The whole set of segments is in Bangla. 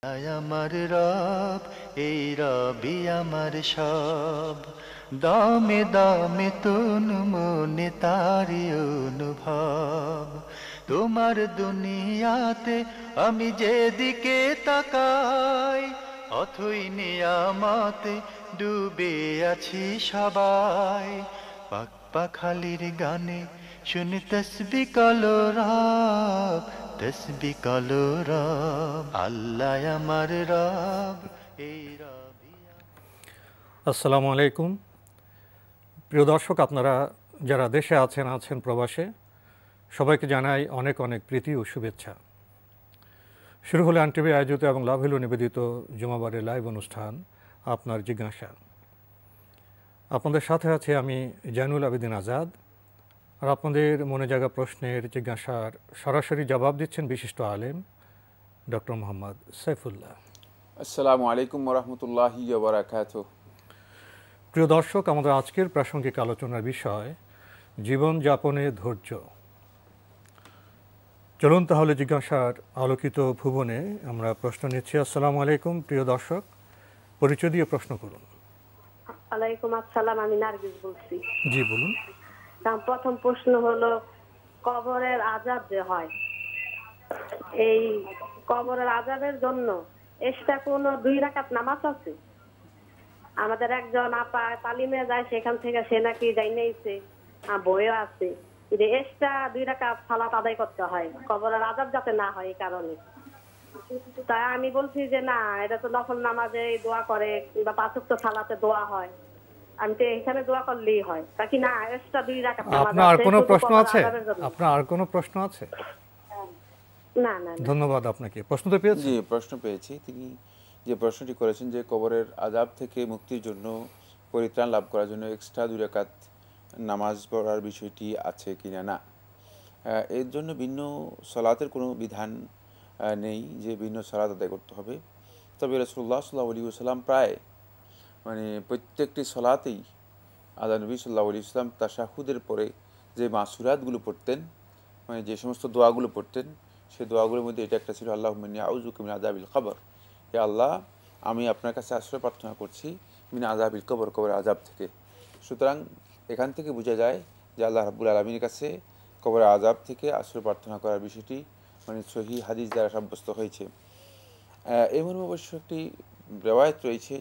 আয় আমার রব, এই রবি আমার সব, দামে দামে তুন মনে তারি অনুভব। তোমার দুনিয়াতে আমি যেদিকে তাকাই, অথই নিয়ামতে ডুবে আছি সবাই। পাক পাখালির গানে শুনি তসবি কলো রব, তসবি কলো রব, আল্লাহ আমার রব, এই রবি। আসসালামু আলাইকুম প্রিয় দর্শক, আপনারা যারা দেশে আছেন প্রবাসে, সবাইকে জানাই অনেক অনেক প্রীতি ও শুভেচ্ছা। শুরু হলো আনটিভি আয়োজিত এবং লাভ হলো নিবেদিত জুমাবারের লাইভ অনুষ্ঠান আপনার জিজ্ঞাসা। আপনাদের সাথে আছে আমি জাইনুল আবেদিন আজাদ, আর আপনাদের মনে জাগা প্রশ্নের জিজ্ঞাসার সরাসরি জবাব দিচ্ছেন বিশিষ্ট আলেম ডক্টর মোহাম্মদ সাইফুল্লাহ। আসসালামু আলাইকুম ওরহমতুল্লাহি ওয়া বারাকাতুহু। প্রিয় দর্শক, আমাদের আজকের প্রাসঙ্গিক আলোচনার বিষয় জীবনযাপনে ধৈর্য। চলুন তাহলে জিজ্ঞাসার আলোকিত ভুবনে আমরা প্রশ্ন নিচ্ছি। আসসালামু আলাইকুম প্রিয় দর্শক, পরিচয় দিয়ে প্রশ্ন করুন। ওয়ালাইকুম আসসালাম, আমি নার্গিস বলছি। জি বলুন। প্রথম প্রশ্ন হলো, কবরের আযাব যে হয়, এই কবরের আযাবের জন্য এক্সট্রা কোনো 2 রাকাত নামাজ আছে? আমাদের একজন আপা তালিমে যায়, সেখান থেকে সে নাকি জানিয়েছে, বইও আছে যে এক্সট্রা 2 রাকাত সালাত আদায় করতে হয় কবরের আযাব যাতে না হয়, এই কারণে। তাই আমি বলছি যে না, এটা তো নফল নামাজে দোয়া করে কিংবা 5 ওয়াক্ত সালাতে দোয়া হয়, আমি তো এখানে দোয়া করলেই হয়, তা কি না এক্সট্রা 2 রাকাত নামাজ আছে? আপনার আর কোনো প্রশ্ন আছে? আপনার আর কোনো প্রশ্ন আছে? না না, ধন্যবাদ আপনাকে। প্রশ্ন তো পেয়েছি? জি, প্রশ্ন পেয়েছি। তিনি যে প্রশ্নটি করেছেন যে কবরের আযাব থেকে মুক্তির জন্য, পরিত্রাণ লাভ করার জন্য এক্সট্রা 2 রাকাত নামাজ পড়ার বিষয়টি আছে কিনা। না, এর জন্য ভিন্ন সালাতের কোনো বিধান নেই যে ভিন্ন সালাত আদায় করতে হবে। তবে রাসূলুল্লাহ সাল্লাল্লাহু আলাইহি ওয়াসাল্লাম প্রায় প্রত্যেকটি সালাতেই আল্লাহ নবী সাল্লাল্লাহু আলাইহি ওয়াসাল্লাম তাশাহুদের পরে যে মাসুরাতগুলো পড়তেন, যে সমস্ত দোয়াগুলো পড়তেন, সেই দোয়াগুলোর মধ্যে এটা একটা ছিল, আল্লাহুম্মা ইন্নী আউযুবিকা মিন আযাবিল কবর। হে আল্লাহ, আমি আপনার কাছে আশ্রয় প্রার্থনা করছি মিন আযাবিল কবর, কবরের আযাব থেকে। সুতরাং এখান থেকে বোঝা যায় যে আল্লাহ রাব্বুল আলামিনের কাছে কবরের আযাব থেকে আশ্রয় প্রার্থনা করার বিষয়টি সহিহ হাদিস দ্বারা সাব্যস্ত হয়েছে। এমন অবশ্য একটি রিওয়ায়াত রয়েছে,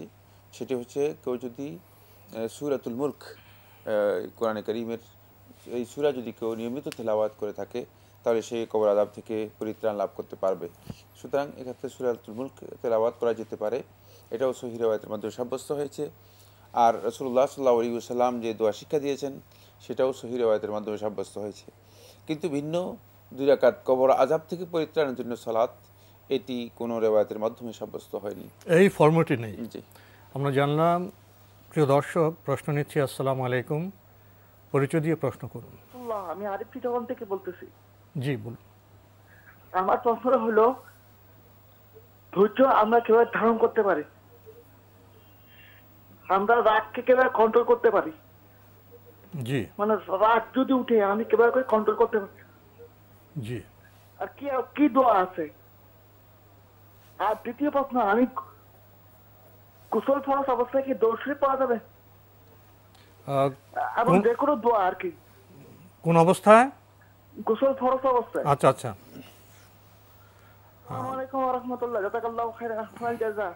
সেটি হচ্ছে কেউ যদি সূরাতুল মুলক, কোরআনে কারীমের এই সূরা যদি কেউ নিয়মিত তেলাওয়াত করে থাকে, তাহলে সেই কবর আযাব থেকে পরিত্রাণ লাভ করতে পারবে। সুতরাং এক্ষেত্রে সূরাতুল মুলক তেলাওয়াত করা যেতে পারে, এটাও সহিহ রিওয়ায়াতের মাধ্যমে সাব্যস্ত হয়েছে। আর রাসূলুল্লাহ সাল্লাল্লাহু আলাইহি ওয়াসাল্লাম যে দোয়া শিক্ষা দিয়েছেন, সেটাও সহিহ রিওয়ায়াতের মাধ্যমে সাব্যস্ত হয়েছে। কিন্তু ভিন্ন 2 রাকাত কবর আযাব থেকে পরিত্রাণের জন্য সালাত, এটি কোনো রিওয়ায়াতের মাধ্যমে সাব্যস্ত হয়নি, এই ফরম্যাটে নেই। জি, আমরা জানলাম। প্রিয় দর্শক, প্রশ্ন নিচ্ছি। আসসালামু আলাইকুম, পরিচয় দিয়ে প্রশ্ন করুন। আমি আরিফ চিটাগং থেকে বলতেছি। জি বলুন। আমার প্রশ্ন হলো, ধৈর্য আমরা কিভাবে ধারণ করতে পারি? আমরা রাগকে কিভাবে কন্ট্রোল করতে পারি? জি রাগ যদি উঠে আমি কিভাবে করে কন্ট্রোল করতে পারি? জি। আর কি দোয়া আছে? আর দ্বিতীয় প্রশ্ন, আমি গোসল ফরজ অবস্থায় কি দরুদ শরীফ পড়া যাবে? এবং যে কোনো দোয়া আর কি, কোন অবস্থায়? গোসল ফরজ অবস্থায়। আচ্ছা আচ্ছা। আসসালামু আলাইকুম ওয়া রাহমাতুল্লাহ, জাযাকাল্লাহু খাইরান, আহসানাল জাযা।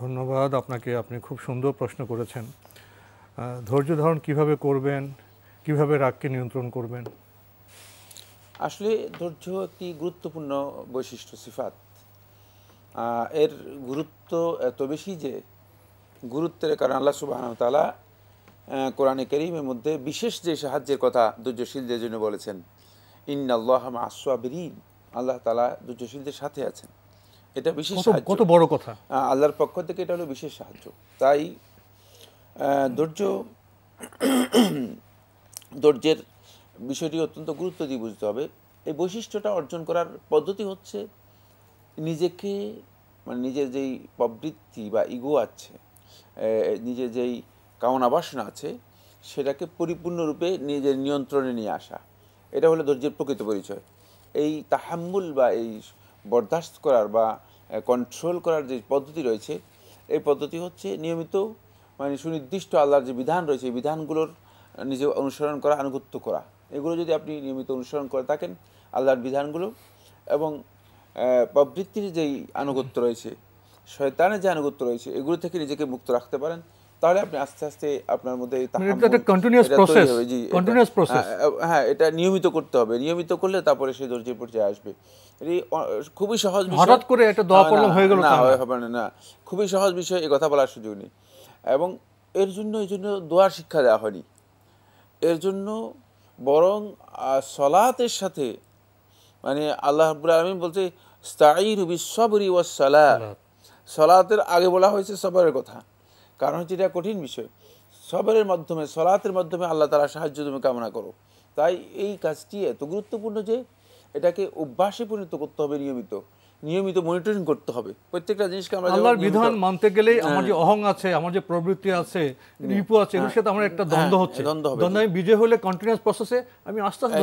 ধন্যবাদ আপনাকে, আপনি খুব সুন্দর প্রশ্ন করেছেন। ধৈর্য ধারণ কিভাবে করবেন, কিভাবে রাগকে নিয়ন্ত্রণ করবেন? আসলে ধৈর্য একটি গুরুত্বপূর্ণ বৈশিষ্ট্য, সিফাত। এর গুরুত্ব এত বেশি যে গুরুত্বের কারণে আল্লাহ সুবহানাহু ওয়া তাআলা কোরআনে কারীমের মধ্যে বিশেষ যে সাহায্যের কথা ধৈর্যশীলদের জন্য বলেছেন, ইন্নাল্লাহা মা'আস সাবিরিন, আল্লাহ তাআলা ধৈর্যশীলদের সাথে আছেন। এটা বিশেষ সাহায্য, কত বড় কথা! আল্লাহর পক্ষ থেকে এটা হলো বিশেষ সাহায্য। তাই ধৈর্যের বিষয়টি অত্যন্ত গুরুত্ব দিয়ে বুঝতে হবে। এই বৈশিষ্ট্যটা অর্জন করার পদ্ধতি হচ্ছে নিজেকে, নিজের যেই প্রবৃত্তি বা ইগো আছে, নিজের যেই কামনা বাসনা আছে, সেটাকে পরিপূর্ণরূপে নিজের নিয়ন্ত্রণে নিয়ে আসা। এটা হলো ধৈর্যের প্রকৃত পরিচয়। এই তাহাম্মুল বা এই বরদাস্ত করার বা কন্ট্রোল করার যে পদ্ধতি রয়েছে, এই পদ্ধতি হচ্ছে নিয়মিত মানে সুনির্দিষ্ট আল্লাহর যে বিধান রয়েছে এই বিধানগুলোর নিজে অনুসরণ করা, আনুগত্য করা। এগুলো যদি আপনি নিয়মিত অনুসরণ করে থাকেন আল্লাহর বিধানগুলো, এবং প্রবৃত্তির যেই আনুগত্য রয়েছে, শয়তানের যে আনুগত্য রয়েছে, এগুলো থেকে নিজেকে মুক্ত রাখতে পারেন, তাহলে আপনি আস্তে আস্তে আপনার মধ্যে হ্যাঁ এটা নিয়মিত করতে হবে। নিয়মিত করলে তারপরে সেই ধৈর্যের পর্যায়ে আসবে। এটি খুবই সহজ বিষয়, হঠাৎ করে এটা দোয়া পড়লাম হয়ে গেল না, হবে না, খুবই সহজ বিষয়, এই কথা বলার সুযোগ নেই। এবং এই জন্য দোয়ার শিক্ষা দেওয়া হয়নি, এর জন্য বরং সলাতের সাথে মানে আল্লাহ রাব্বুল আলামিন বলছে ইস্তাঈনু বিস-সাবরি ওয়াস-সালাহ, সলাতের আগে বলা হয়েছে সবরের কথা, কারণ হচ্ছে এটা কঠিন বিষয়। সবরের মাধ্যমে, সলাতের মাধ্যমে আল্লাহ তাআলা সাহায্য তুমি কামনা করো। তাই এই কাজটি এত গুরুত্বপূর্ণ যে এটাকে অভ্যাসে পরিণত করতে হবে, নিয়মিত মনিটরিং করতে হবে প্রত্যেকটা জিনিসকে। আমরা আল্লাহর বিধান মানতে গেলেই আমার যে অহং আছে, আমার যে প্রবৃত্তি আছে, রিপু আছে, এর সাথে আমার একটা দ্বন্দ্ব হচ্ছে। দ্বন্দ্ব আমি বিজয় হলে কন্টিনিউয়াস প্রসেসে আমি আস্তে আস্তে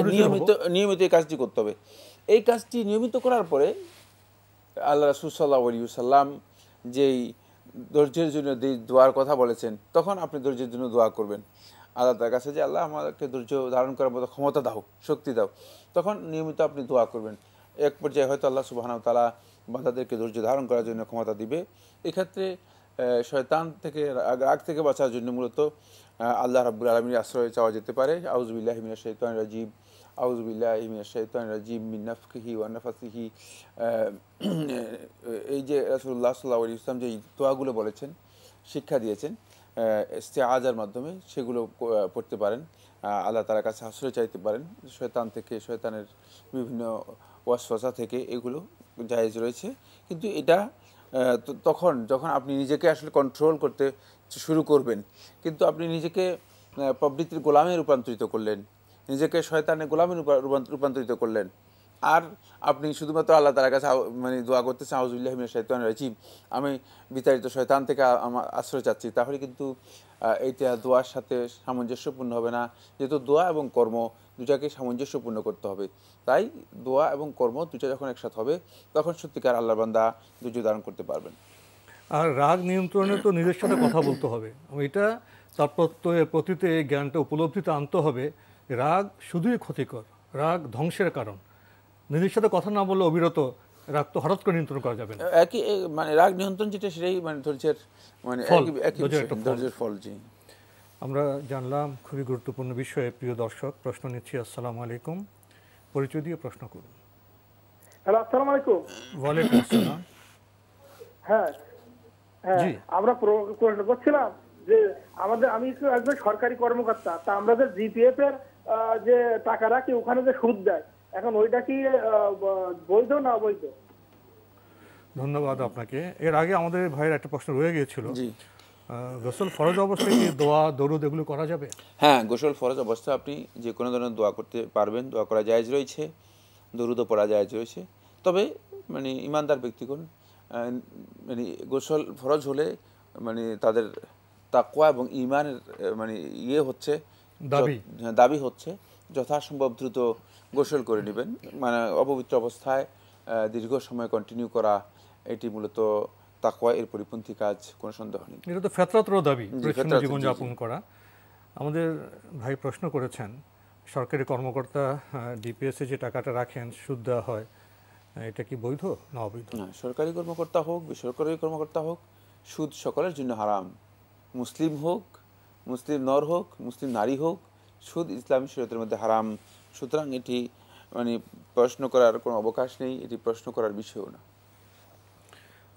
নিয়মিত এই কাজটি করতে হবে। এই কাজটি নিয়মিত করার পরে আল্লাহ রাসূল সাল্লাল্লাহু আলাইহি ওয়াসাল্লাম যেই ধৈর্যের জন্য দোয়ার কথা বলেছেন, তখন আপনি ধৈর্যের জন্য দোয়া করবেন আল্লাহ তার কাছে যে আল্লাহ আমাকে ধৈর্য ধারণ করার মতো ক্ষমতা দাও, শক্তি দাও। তখন নিয়মিত আপনি দোয়া করবেন। এক পর্যায়ে হয়তো আল্লাহ সুবহানাহু ওয়া তাআলা বান্দাদেরকে ধৈর্য ধারণ করার জন্য ক্ষমতা দিবে। এক্ষেত্রে শয়তান থেকে, রাগ থেকে বাঁচার জন্য মূলত আল্লাহ রাব্বুল আলামিনের আশ্রয় চাওয়া যেতে পারে। আউযু বিল্লাহি মিনাশ শাইতানির রাজিম, আউযু বিল্লাহি মিনাশ শাইতানির রাজিম মিন নাফখিহি ওয়া নাফাসিহি। এই যে রাসূলুল্লাহ সাল্লাল্লাহু আলাইহি ওয়াসাল্লাম যে দোয়াগুলো বলেছেন, শিক্ষা দিয়েছেন ইস্তিআযার মাধ্যমে, সেগুলো পড়তে পারেন। আল্লাহ তাআলার কাছে আশ্রয় চাইতে পারেন শয়তান থেকে, শয়তানের বিভিন্ন ওয়াসওয়াসা থেকে, এগুলো জায়েজ রয়েছে। কিন্তু এটা তখন যখন আপনি নিজেকে আসলে কন্ট্রোল করতে শুরু করবেন, কিন্তু আপনি নিজেকে প্রবৃত্তির গোলামে রূপান্তরিত করলেন, নিজেকে শয়তানের গোলামে রূপান্তরিত করলেন, আর আপনি শুধুমাত্র আল্লাহ তাআলার কাছে মানে দোয়া করতেছেন আউযু বিল্লাহি মিনাশ শাইতানির রাজিম, আমি বিতাড়িত শয়তান থেকে আমার আশ্রয় চাচ্ছি, তাহলে কিন্তু এইটা দোয়ার সাথে সামঞ্জস্যপূর্ণ হবে না। যেহেতু দোয়া এবং কর্ম দুটাকে সামঞ্জস্যপূর্ণ করতে হবে, তাই দোয়া এবং কর্ম দুটা যখন একসাথে হবে তখন সত্যিকার আল্লাহর বান্দা ধৈর্য ধারণ করতে পারবেন। আর রাগ নিয়ন্ত্রণে তো নিজের সাথে কথা বলতে হবে, এটা তার প্রতিতে জ্ঞানটা উপলব্ধিতে আনতে হবে। রাগ শুধুই ক্ষতিকর, রাগ ধ্বংসের কারণ। নিজের সাথে কথা না বললে অবিরত রাগ তো হঠাৎ করে নিয়ন্ত্রণ করা যাবে না। একই মানে রাগ নিয়ন্ত্রণ যেটা, সেটাই মানে ধৈর্যের মানে ধৈর্যের ফল। জি, আমরা জানলাম খুবই গুরুত্বপূর্ণ বিষয়ে। প্রিয় দর্শক, প্রশ্ন নিচ্ছি। আসসালামু আলাইকুম, পরিচয় দিয়ে প্রশ্ন করুন। হ্যালো, আসসালামু আলাইকুম। ওয়ালাইকুম আসসালাম। হ্যাঁ, আমরা প্রশ্ন করছিলাম যে আমি একজন সরকারি কর্মকর্তা, তা আমরা যে জিপিএফ এর যে টাকা রাখি ওখানে যে সুদ দেয়, এখন ওইটা কি বৈধ না অবৈধ? ধন্যবাদ আপনাকে। এর আগে আমাদের ভাইয়ের একটা প্রশ্ন রয়ে গিয়েছিল, গোসল ফরজ অবস্থায় কি দোয়া দরুদ এগুলো করা যাবে? হ্যাঁ, গোসল ফরজ অবস্থায় আপনি যে কোনো ধরনের দোয়া করতে পারবেন, দোয়া করা জায়েজ রয়েছে, দরুদও পড়া জায়েজ রয়েছে। তবে মানে ইমানদার ব্যক্তিগণ মানে গোসল ফরজ হলে মানে তাদের তাকওয়া এবং ঈমানের মানে হচ্ছে দাবি হচ্ছে যথাসম্ভব দ্রুত গোসল করে নেবেন। মানে অপবিত্র অবস্থায় দীর্ঘ সময় কন্টিনিউ করা, এটি মূলত তাকওয়া এর পরিপন্থী কাজ, কোনো সন্দেহ নেই। এটা তো ফিতরাতের দাবি, পরিচ্ছন্ন জীবনযাপন করা। আমাদের ভাই প্রশ্ন করেছেন, সরকারি কর্মকর্তা ডিপিএসে যে টাকাটা রাখেন সুদ দেওয়া হয়, এটা কি বৈধ না অবৈধ? না, সরকারি কর্মকর্তা হোক, বেসরকারি কর্মকর্তা হোক, সুদ সকলের জন্য হারাম। মুসলিম হোক, মুসলিম নর হোক, মুসলিম নারী হোক, সুদ ইসলামী শরীয়তের মধ্যে হারাম। সুতরাং এটি মানে প্রশ্ন করার কোনো অবকাশ নেই, এটি প্রশ্ন করার বিষয়ও না।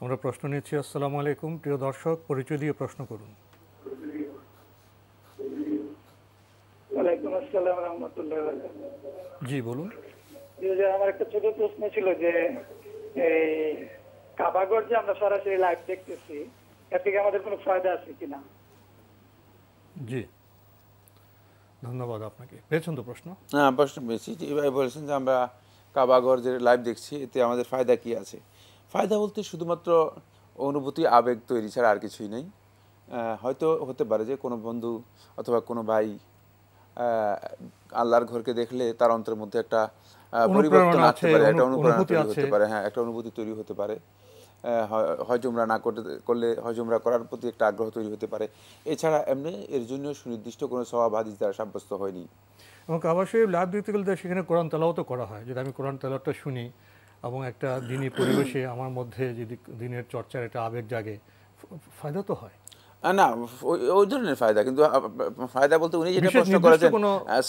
আমরা প্রশ্ন নিচ্ছি। আসসালামু আলাইকুম, প্রিয় দর্শক, পরিচয় দিয়ে প্রশ্ন করুন। ওয়ালাইকুম আসসালাম ওয়া রাহমাতুল্লাহি ওয়া বারাকাতুহু। জি বলুন। আমার একটা ছোট প্রশ্ন ছিল যে এই কাবাগর যে আমরা সরাসরি লাইভ দেখতেছি, এর থেকে আমাদের কোনো ফায়দা আছে কিনা? জি, ধন্যবাদ আপনাকে। পেয়েছেন তো প্রশ্ন? হ্যাঁ, প্রশ্ন পেয়েছি। এভাবে বলেছেন যে আমরা কাবাগর যে লাইভ দেখছি, এতে আমাদের ফায়দা কি আছে? ফায়দা বলতে শুধুমাত্র অনুভূতি, আবেগ তৈরি ছাড়া আর কিছুই নেই। হয়তো হতে পারে যে কোনো বন্ধু অথবা কোনো ভাই আল্লাহর ঘরকে দেখলে তার অন্তরের মধ্যে একটা পরিবর্তন আসতে পারে, একটা অনুপ্রেরণা তৈরি হতে পারে, হ্যাঁ, একটা অনুভূতি তৈরি হতে পারে। হজ উমরা না করলে হজ উমরা করার প্রতি একটা আগ্রহ তৈরি হতে পারে। এছাড়া এমনি এর জন্য সুনির্দিষ্ট কোনো সওয়াব হাদিস দ্বারা সাব্যস্ত হয়নি। এবং কাবা শরীফ লাভ দিতে গেলে সেখানে কোরআন তেলাওয়াতও করা হয়। যদি আমি কোরআন তেলাওয়াতটা শুনি এবং একটা দিনী পরিবেশে আমার মধ্যে যদি দিনের চর্চার একটা আবেগ জাগে, ফায়দা তো হয়। না, ওই ধরনের ফায়দা, কিন্তু ফায়দা বলতে উনি যেটা প্রশ্ন করেছেন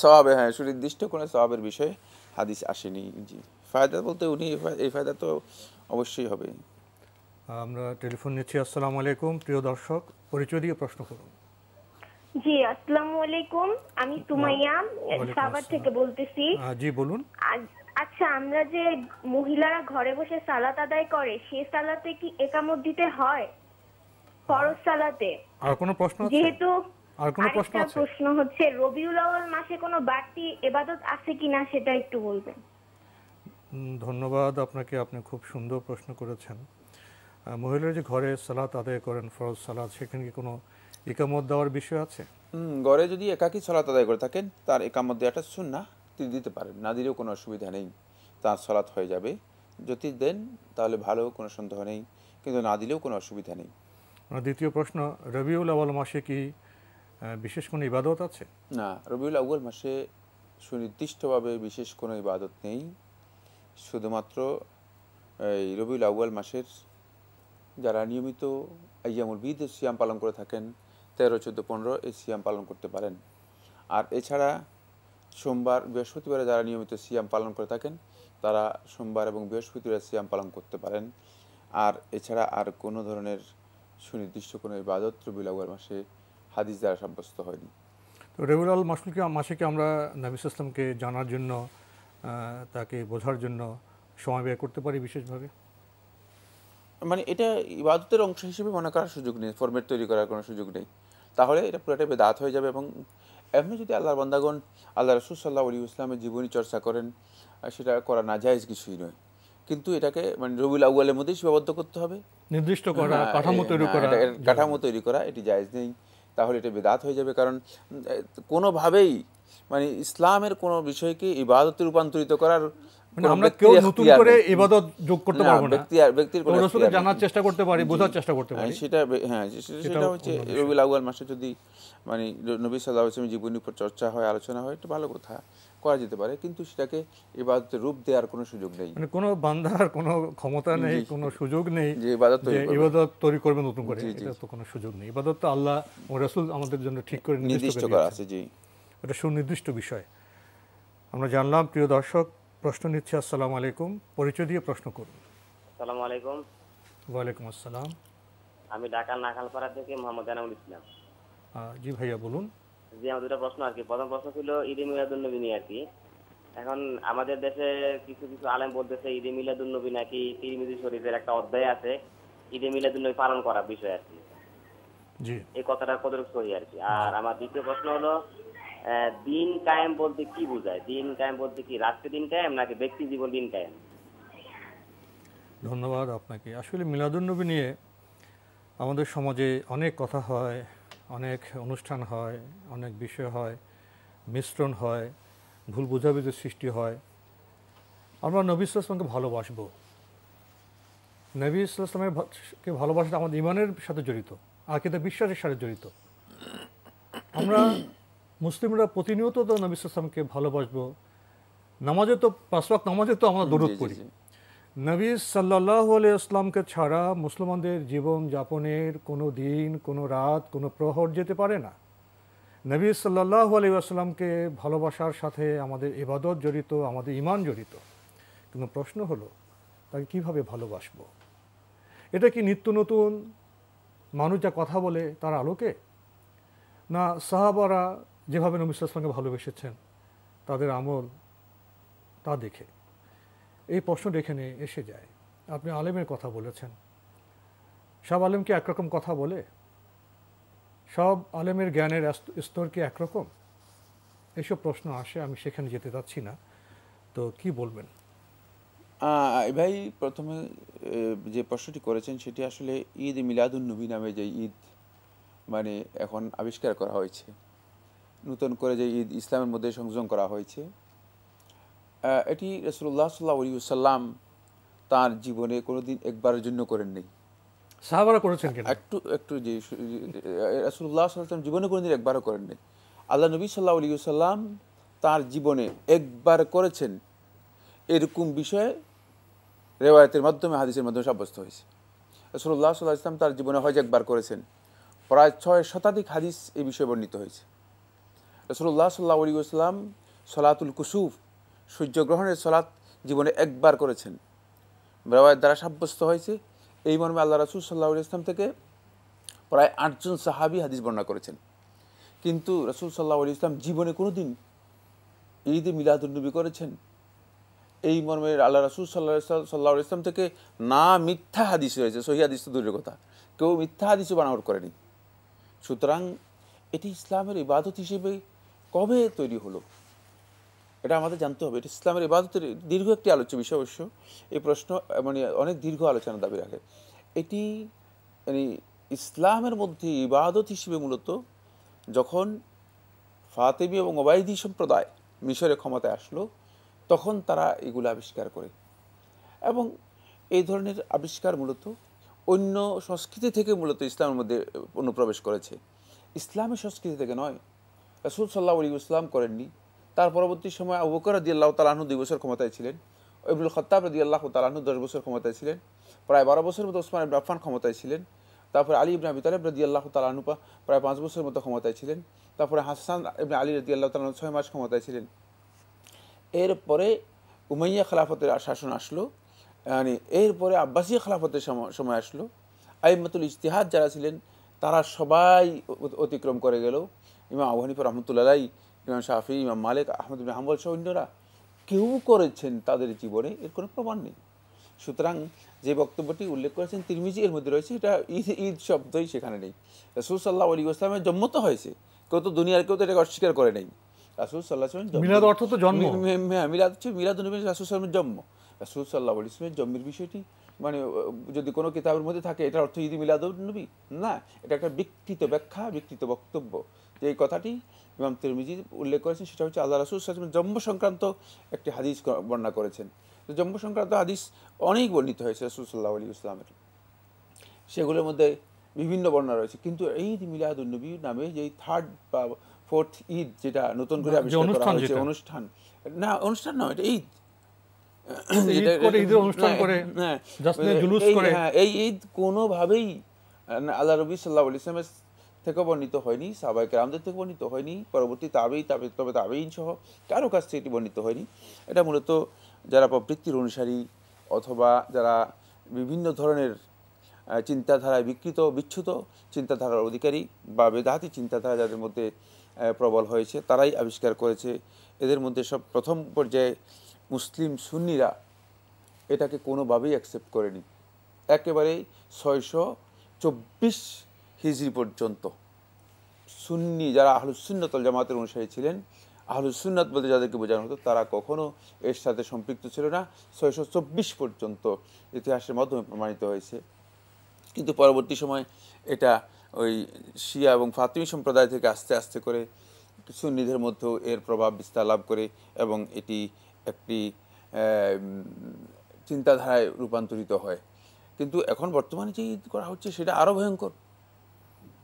সওয়াবে, হ্যাঁ, সুনির্দিষ্ট কোনো সওয়াবের বিষয়ে হাদিস আসেনি। জি, ফায়দা বলতে উনি এই ফায়দা তো অবশ্যই হবে। আমরা টেলিফোন নিচ্ছি। আসসালামু আলাইকুম প্রিয় দর্শক, পরিচয় দিয়ে প্রশ্ন করুন। জি, আসসালামু আলাইকুম, আমি সুমাইয়া সাভার থেকে বলতেছি। জি বলুন। আচ্ছা, আমরা যে মহিলারা ঘরে বসে সালাত আদায় করে, সেই সালাতে কি ইকামত দিতে হয় ফরজ সালাতে? আর কোনো প্রশ্ন আছে? যেহেতু আর কোনো প্রশ্ন আছে? প্রশ্ন হচ্ছে রবিউল আউয়াল মাসে কোনো বাড়তি ইবাদত আছে কিনা সেটা একটু বলবেন। ধন্যবাদ আপনাকে, আপনি খুব সুন্দর প্রশ্ন করেছেন। মহিলারা যে ঘরে সালাত আদায় করেন ফরজ সালাত, সেখানে কি কোনো ইকামত দেওয়ার বিষয় আছে? ঘরে যদি একাকী সালাত আদায় করে থাকেন, তার ইকামত দেওয়াটা সুন্নাহ, তিনি দিতে পারেন, না দিলেও কোনো অসুবিধা নেই, তার সালাত হয়ে যাবে। যদি দেন তাহলে ভালো, কোনো সন্দেহ নেই, কিন্তু না দিলেও কোনো অসুবিধা নেই। দ্বিতীয় প্রশ্ন, রবিউল আউয়াল মাসে কি বিশেষ কোনো ইবাদত আছে? না, রবিউল আউয়াল মাসে সুনির্দিষ্টভাবে বিশেষ কোনো ইবাদত নেই। শুধুমাত্র এই রবিউল আউয়াল মাসের যারা নিয়মিত আইয়ামুল বিদ সিয়াম পালন করে থাকেন, 13, 14, 15 এই সিয়াম পালন করতে পারেন। আর এছাড়া সোমবার বৃহস্পতিবারে যারা নিয়মিত সিয়াম পালন করে থাকেন, তারা সোমবার এবং বৃহস্পতিবার সিয়াম পালন করতে পারেন। আর এছাড়া আর কোনো ধরনের সুনির্দিষ্ট কোনো ইবাদত রবিউল আউয়াল মাসে হাদিস দ্বারা সাব্যস্ত হয়নি। তো রবিউল আউয়াল মাসে কি আমরা নবী সাল্লাল্লাহু আলাইহি ওয়াসাল্লামকে জানার জন্য, তাকে বোঝার জন্য সময় ব্যয় করতে পারি বিশেষভাবে? মানে এটা ইবাদতের অংশ হিসেবে মনে করার সুযোগ নেই, ফরম্যাট তৈরি করার কোনো সুযোগ নেই, তাহলে এটা পুরোটাই বেদাত হয়ে যাবে। এবং এমনি যদি আল্লাহর বান্দাগণ আল্লাহ রাসূল সাল্লাল্লাহু আলাইহি ওয়াসাল্লামের জীবনী চর্চা করেন, সেটা করা নাজায়েজ কিছুই নয়, কিন্তু এটাকে মানে রবিউল আউয়ালের মধ্যেই সীমাবদ্ধ করতে হবে, নির্দিষ্ট করা, কাঠামো তৈরি করা এটি জায়েজ নেই, তাহলে এটা বেদাত হয়ে যাবে। কারণ কোনোভাবেই মানে ইসলামের কোনো বিষয়কে ইবাদতে রূপান্তরিত করার আমরা কেউ নতুন করে ইবাদত যোগ করতে পারবো না, ব্যক্তির কোনো রাসূলকে জানার চেষ্টা করতে পারি, বোঝার চেষ্টা করতে পারি। সেটা হ্যাঁ, সেটা হচ্ছে রবিউল আউয়াল মাসে যদি মানে নবী সাল্লাল্লাহু আলাইহি ওয়াসাল্লামের জীবনীর উপর চর্চা হয়, আলোচনা হয়, এটা ভালো কথা, করা যেতে পারে, কিন্তু সেটাকে ইবাদতের রূপ দেওয়ার কোনো সুযোগ নেই। মানে কোনো বান্দার কোনো ক্ষমতা নেই, কোনো সুযোগ নেই যে ইবাদত তৈরি করবে নতুন করে, এটা তো কোনো সুযোগ নেই। ইবাদত তো আল্লাহ ও রাসূল আমাদের জন্য ঠিক করে নির্দিষ্ট করা আছে। জি, এটা সুনির্দিষ্ট বিষয়। আমরা জানলাম। প্রিয় দর্শক, প্রশ্ন নিচ্ছে। আসসালামু আলাইকুম, পরিচয় দিয়ে প্রশ্ন করুন। আসসালামু আলাইকুম। ওয়ালাইকুম আসসালাম। আমি ঢাকা নাখালপাড়া থেকে মোহাম্মদ জানাউল ইসলাম। জি ভাইয়া বলুন। জি, আমার দুটো প্রশ্ন আর কি। প্রথম প্রশ্ন ছিল ঈদে মিলাদুন্নবী নিয়ে আর কি। এখন আমাদের দেশে কিছু কিছু আলেম বলতেছে ঈদে মিলাদুন্নবী নাকি তিরমিজি শরীফের একটা অধ্যায় আছে ঈদে মিলাদুন্নবী পালন করার বিষয় আর কি। জি, এই কথাটা কতটুকু সহি আর কি। আর আমার দ্বিতীয় প্রশ্ন হলো দিন কায়েম বলতে কি বোঝায়? দিন কায়েম বলতে কি রাষ্ট্রীয় দিন কায়েম নাকি ব্যক্তি জীবন দিন কায়েম? ধন্যবাদ আপনাকে। আসলে মিলাদুন্নবী নিয়ে আমাদের সমাজে অনেক কথা হয়, অনেক অনুষ্ঠান হয়, অনেক বিষয় হয়, মিশ্রণ হয়, ভুল বোঝাবুঝির সৃষ্টি হয়। আমরা নবী সাল্লাল্লাহু আলাইহি ওয়াসাল্লামকে ভালোবাসবো, নবী সাল্লাল্লাহু আলাইহি ওয়াসাল্লামকে ভালোবাসাটা আমাদের ঈমানের সাথে জড়িত, আকীদা বিশ্বাসের সাথে জড়িত। আমরা মুসলিমরা প্রতিনিয়ত তো নবী সাল্লাল্লাহু আলাইহি ওয়াসাল্লামকে ভালোবাসবো। নামাজে তো 5 ওয়াক্ত নামাজে তো আমরা দরুদ পড়ি। নবী সাল্লাল্লাহু আলাইহি ওয়াসাল্লামকে ছাড়া মুসলমানদের জীবন যাপনের কোনো দিন, কোনো রাত, কোনো প্রহর যেতে পারে না। নবী সাল্লাল্লাহু আলাইহি ওয়াসাল্লামকে ভালোবাসার সাথে আমাদের ইবাদত জড়িত, আমাদের ঈমান জড়িত। কিন্তু প্রশ্ন হলো তাকে কীভাবে ভালোবাসবো? এটা কি নিত্য নতুন মানুষ যা কথা বলে তার আলোকে, না সাহাবারা যেভাবে নবী সাল্লাল্লাহু আলাইহি ওয়াসাল্লামকে ভালোবেসেছেন তাদের আমল তা দেখে? এই প্রশ্নটা এখানে এসে যায়। আপনি আলেমের কথা বলেছেন, সব আলেম কি একরকম কথা বলে? সব আলেমের জ্ঞানের স্তর কি একরকম? এসব প্রশ্ন আসে, আমি সেখানে যেতে চাচ্ছি না। তো কি বলবেন? ভাই, প্রথমে যে প্রশ্নটি করেছেন সেটি আসলে ঈদ মিলাদুন্নবী নামে যে ঈদ মানে এখন আবিষ্কার করা হয়েছে, নতুন করে যে ঈদ ইসলামের মধ্যে সংযোজন করা হয়েছে, এটি রাসূলুল্লাহ সাল্লাল্লাহু আলাইহি ওয়াসাল্লাম তার জীবনে কোনোদিন একবারের জন্য করেন নাই। সাহাবারা করেছেন কিনা? একটু যে রাসূলুল্লাহ সাল্লাল্লাহু আলাইহি ওয়াসাল্লাম জীবনে কোনোদিন একবারও করেন নাই। আল্লাহ নবী সাল্লাল্লাহু আলাইহি ওয়াসাল্লাম তার জীবনে একবার করেছেন এরকম বিষয়ে রেওয়ায়াতের মাধ্যমে, হাদিসের মাধ্যমে সাব্যস্ত হয়েছে। রাসূলুল্লাহ সাল্লাল্লাহু আলাইহি ওয়াসাল্লাম তার জীবনে হজ একবার করেছেন, প্রায় 6 শতাধিক হাদিস এই বিষয়ে বর্ণিত হয়েছে। রাসূলুল্লাহ সাল্লাল্লাহু আলাইহি ওয়াসাল্লাম সলাতুল কুসুফ, সূর্যগ্রহণের সলাত জীবনে একবার করেছেন, রেওয়ায়াত দ্বারা সাব্যস্ত হয়েছে। এই মর্মে আল্লাহ রাসূল সাল্লাল্লাহু আলাইহি ওয়াসাল্লাম থেকে প্রায় 8 জন সাহাবী হাদিস বর্ণনা করেছেন। কিন্তু রাসূল সাল্লাল্লাহু আলাইহি ওয়াসাল্লাম জীবনে কোনোদিন ঈদে মিলাদুন্নবী করেছেন এই মর্মে আল্লাহ রাসূল সাল্লাল্লাহু আলাইহি ওয়াসাল্লাম থেকে না মিথ্যা হাদিস হয়েছে, সহিহ হাদিস তো দূরের কথা, কেউ মিথ্যা হাদিসও বানাওয়াট করেনি। সুতরাং এটি ইসলামের ইবাদত হিসেবে কবে তৈরি হলো এটা আমাদের জানতে হবে। এটা ইসলামের ইবাদতের দীর্ঘ একটি আলোচ্য বিষয়। অবশ্য এই প্রশ্ন মানে অনেক দীর্ঘ আলোচনা দাবি রাখে। এটি মানে ইসলামের মধ্যে ইবাদত হিসেবে মূলত যখন ফাতেমি এবং ওবাইদি সম্প্রদায় মিশরে ক্ষমতায় আসলো তখন তারা এগুলো আবিষ্কার করে, এবং এই ধরনের আবিষ্কার মূলত অন্য সংস্কৃতি থেকে মূলত ইসলামের মধ্যে অনুপ্রবেশ করেছে, ইসলামী সংস্কৃতি থেকে নয়। রাসূল সাল্লাল্লাহু আলাইহি ওয়াসাল্লাম করেননি। তার পরবর্তী সময় আবু বকর রাদিয়াল্লাহু তাআলা আনহু 2 বছর ক্ষমতায় ছিলেন, ইবনুল খাত্তাব রাদিয়াল্লাহু তাআলা আনহু 10 বছর ক্ষমতায় ছিলেন, প্রায় 12 বছরের মতো ওসমান ইবনে আফফান ক্ষমতায় ছিলেন, তারপরে আলী ইবনে আবি তালিব রাদিয়াল্লাহু তাআলা আনহু প্রায় 5 বছরের মতো ক্ষমতায় ছিলেন, তারপরে হাসান ইবনে আলী রাদিয়াল্লাহু তাআলা 6 মাস ক্ষমতায় ছিলেন। এরপরে উমাইয়া খেলাফতের শাসন আসলো, মানে এরপরে আব্বাসীয় খেলাফতের সময় আসলো। আইম্মাতুল ইজতিহাদ যারা ছিলেন তারা সবাই অতিক্রম করে গেল। ইমাম আবু হানিফা রাহমাতুল্লাহ আলাইহি, ইমাম শাফি, ইমাম মালিক, আহমদ ইবনে হাম্বল সহ অন্যরা কেউ করেছেন তাদের জীবনে এর কোনো প্রমাণ নেই। সুতরাং যে বক্তব্যটি উল্লেখ করেছেন তিরমিজি এর মধ্যে রয়েছে, এটা ঈদ শব্দই সেখানে নেই। রাসূল সাল্লাল্লাহু আলাইহি ওয়াসাল্লামের জন্ম তো হয়েছে, কেউ তো দুনিয়ার কেউ তো এটাকে অস্বীকার করে নাই। রাসূল সাল্লাল্লাহু আলাইহি ওয়াসাল্লাম মিলাদ অর্থ তো জন্ম, মিলাদ হচ্ছে মিলাদুন্নবী, রাসূল সাল্লাল্লাহু আলাইহি ওয়াসাল্লামের জন্ম। রাসূল সাল্লাল্লাহু আলাইহি ওয়াসাল্লামের জন্মের বিষয়টি মানে যদি কোনো কিতাবের মধ্যে থাকে এটার অর্থ ঈদ মিলাদুন্নবী না, এটা একটা বিকৃত ব্যাখ্যা, বিকৃত বক্তব্য। যে এই কথাটি ইমাম তিরমিজি উল্লেখ করেছেন সেটা হচ্ছে আল্লাহ রাসূল সাল্লাল্লাহু আলাইহি ওয়াসাল্লাম জন্ম সংক্রান্ত একটি হাদিস বর্ণনা করেছেন। তো জন্ম সংক্রান্ত হাদিস অনেক বর্ণিত হয়েছে রাসূল সাল্লাল্লাহু আলাইহি ওয়াসাল্লামের, সেগুলোর মধ্যে বিভিন্ন বর্ণনা রয়েছে। কিন্তু ঈদ মিলাদুন্নবী নামে যে 3rd বা 4th ঈদ যেটা নতুন করে আবিষ্কার করা হয়েছে, অনুষ্ঠান না, অনুষ্ঠান নয়, এটা ঈদ। এই ঈদ কোনোভাবেই আল্লাহ নবী সাল্লাল্লাহু আলাইহি ওয়াসাল্লামের থেকে বর্ণিত হয়নি, সাহাবায়ে কেরামদের থেকে বর্ণিত হয়নি, পরবর্তী তাবেঈন সহ কারো কাছ থেকে এটি বর্ণিত হয়নি। এটা মূলত যারা প্রবৃত্তির অনুসারী অথবা যারা বিভিন্ন ধরনের চিন্তাধারায় বিচ্যুত চিন্তাধারার অধিকারী বা বেদাতি চিন্তাধারা যাদের মধ্যে প্রবল হয়েছে তারাই আবিষ্কার করেছে। এদের মধ্যে সব প্রথম পর্যায়ে মুসলিম সুন্নিরা এটাকে কোনোভাবেই অ্যাকসেপ্ট করেনি। একেবারে 624 হিজরি পর্যন্ত সুন্নি যারা আহলুস সুন্নাত ওয়াল জামাতের অনুসারী ছিলেন, আহলুস সুন্নাত বলতে যাদেরকে বোঝানো হতো, তারা কখনো এর সাথে সম্পৃক্ত ছিল না। 624 পর্যন্ত ইতিহাসের মাধ্যমে প্রমাণিত হয়েছে। কিন্তু পরবর্তী সময় এটা ওই শিয়া এবং ফাতিমি সম্প্রদায় থেকে আস্তে আস্তে করে সুন্নিদের মধ্যেও এর প্রভাব বিস্তার লাভ করে এবং এটি একটি চিন্তাধারায় রূপান্তরিত হয়। কিন্তু এখন বর্তমানে যে ঈদ করা হচ্ছে সেটা আরও ভয়ঙ্কর,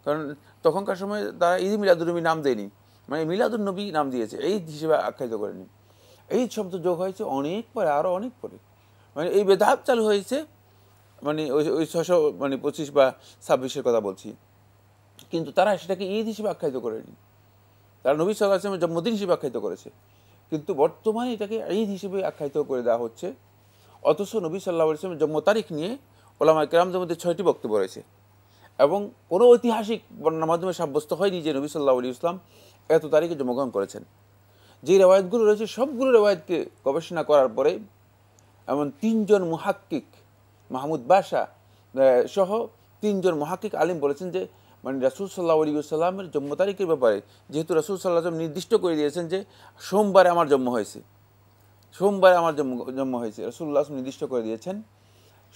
কারণ তখনকার সময় তারা ঈদ মিলাদুন্নবী নাম দেয়নি, মানে মিলাদুন্নবী নাম দিয়েছে, ঈদ হিসেবে আখ্যায়িত করেনি। ঈদ শব্দ যোগ হয়েছে অনেক পরে, আরও অনেক পরে, মানে এই বেদাত চালু হয়েছে, মানে ওই 625 বা 26-এর কথা বলছি। কিন্তু তারা সেটাকে ঈদ হিসেবে আখ্যায়িত করেনি, তারা নবী সাল্লাল্লাহু আলাইহি ওয়াসাল্লামের জন্মদিন হিসেবে আখ্যায়িত করেছে। কিন্তু বর্তমানে এটাকে ঈদ হিসেবে আখ্যায়িত করে দেওয়া হচ্ছে, অথচ নবী সাল্লাল্লাহু আলাইহি ওয়াসাল্লামের জন্ম তারিখ নিয়ে উলামায়ে কেরামদের মধ্যে 6টি বক্তব্য রয়েছে এবং কোনো ঐতিহাসিক বর্ণনার মাধ্যমে সাব্যস্ত হয়নি যে নবী সাল্লাল্লাহু আলাইহি ওয়াসাল্লাম এত তারিখে জন্মগ্রহণ করেছেন। যে রেওয়ায়েতগুলো রয়েছে সবগুলো রেওয়ায়েতকে গবেষণা করার পরে এমন 3 জন মুহাক্কিক, মাহমুদ বাশা সহ 3 জন মুহাক্কিক আলিম বলেছেন যে মানে রাসূল সাল্লাল্লাহু আলাইহি ওয়াসাল্লামের জন্ম তারিখের ব্যাপারে, যেহেতু রাসূল সাল্লাল্লাহু আলাইহি ওয়াসাল্লাম নির্দিষ্ট করে দিয়েছেন যে সোমবারে আমার জন্ম হয়েছে, সোমবারে আমার জন্ম হয়েছে, রাসূলুল্লাহ নির্দিষ্ট করে দিয়েছেন।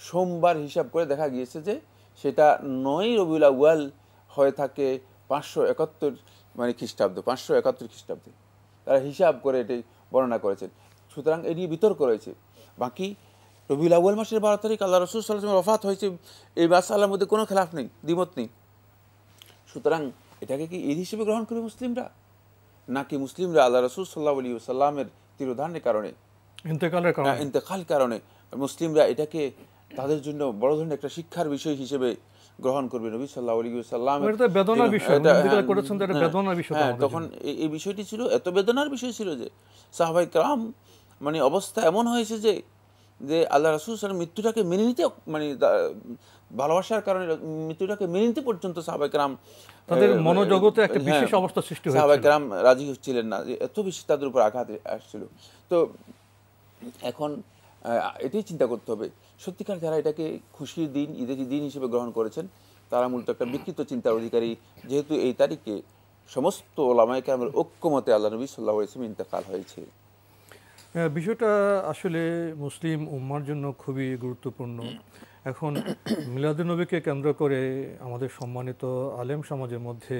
সোমবার হিসাব করে দেখা গিয়েছে যে সেটা 9 রবিউল আউয়াল হয়ে থাকে 571 মানে খ্রিস্টাব্দ, 571 খ্রিস্টাব্দে তারা হিসাব করে এটি বর্ণনা করেছেন। সুতরাং এ নিয়ে বিতর্ক রয়েছে। বাকি রবিউল আউয়াল মাসের 12 তারিখ আল্লাহ রাসূল সাল্লাল্লাহু আলাইহি ওয়াসাল্লাম ওয়াফাত হয়েছে, এই মাসআলার মধ্যে কোনো খেলাফ নেই, দ্বিমত নেই। সুতরাং এটাকে কি ঈদ হিসেবে গ্রহণ করবে মুসলিমরা, নাকি মুসলিমরা আল্লাহ রাসূল সাল্লাল্লাহু আলাইহি ওয়াসাল্লামের তিরোধানের কারণে, ইন্তেকাল কারণে মুসলিমরা এটাকে তাদের জন্য বড় ধরনের একটা শিক্ষার বিষয় হিসেবে গ্রহণ করবে? নবী সাল্লাল্লাহু আলাইহি ওয়াসাল্লাম তখন এই বিষয়টি ছিল, এত বেদনার বিষয় ছিল যে সাহাবায়ে কেরাম মানে অবস্থা এমন হয়েছে যে আল্লাহ রাসূল সাল্লাল্লাহু আলাইহি ওয়াসাল্লাম মৃত্যুটাকে মেনে নিতে, মানে ভালোবাসার কারণে মৃত্যুটাকে মেনে নিতে পর্যন্ত সাহাবায়ে কেরাম তাদের মনোজগতে একটা বিশেষ অবস্থা সৃষ্টি হয়েছিল, সাহাবায়ে কেরাম রাজি হচ্ছিলেন না, যে এত বেশি তাদের উপর আঘাত আসছিল। তো এখন এটাই চিন্তা করতে হবে, সত্যিকার যারা এটাকে খুশির দিন, ঈদের দিন হিসেবে গ্রহণ করেছেন, তারা মূলত একটা বিকৃত চিন্তার অধিকারী, যেহেতু এই তারিখে সমস্ত ওলামায়ে কেরামের ঐক্যমতে আল্লাহ নবী সাল্লাল্লাহু আলাইহি ওয়াসাল্লাম ইন্তেকাল হয়েছে। বিষয়টা আসলে মুসলিম উম্মার জন্য খুবই গুরুত্বপূর্ণ। এখন মিলাদুন নবীকে কেন্দ্র করে আমাদের সম্মানিত আলেম সমাজের মধ্যে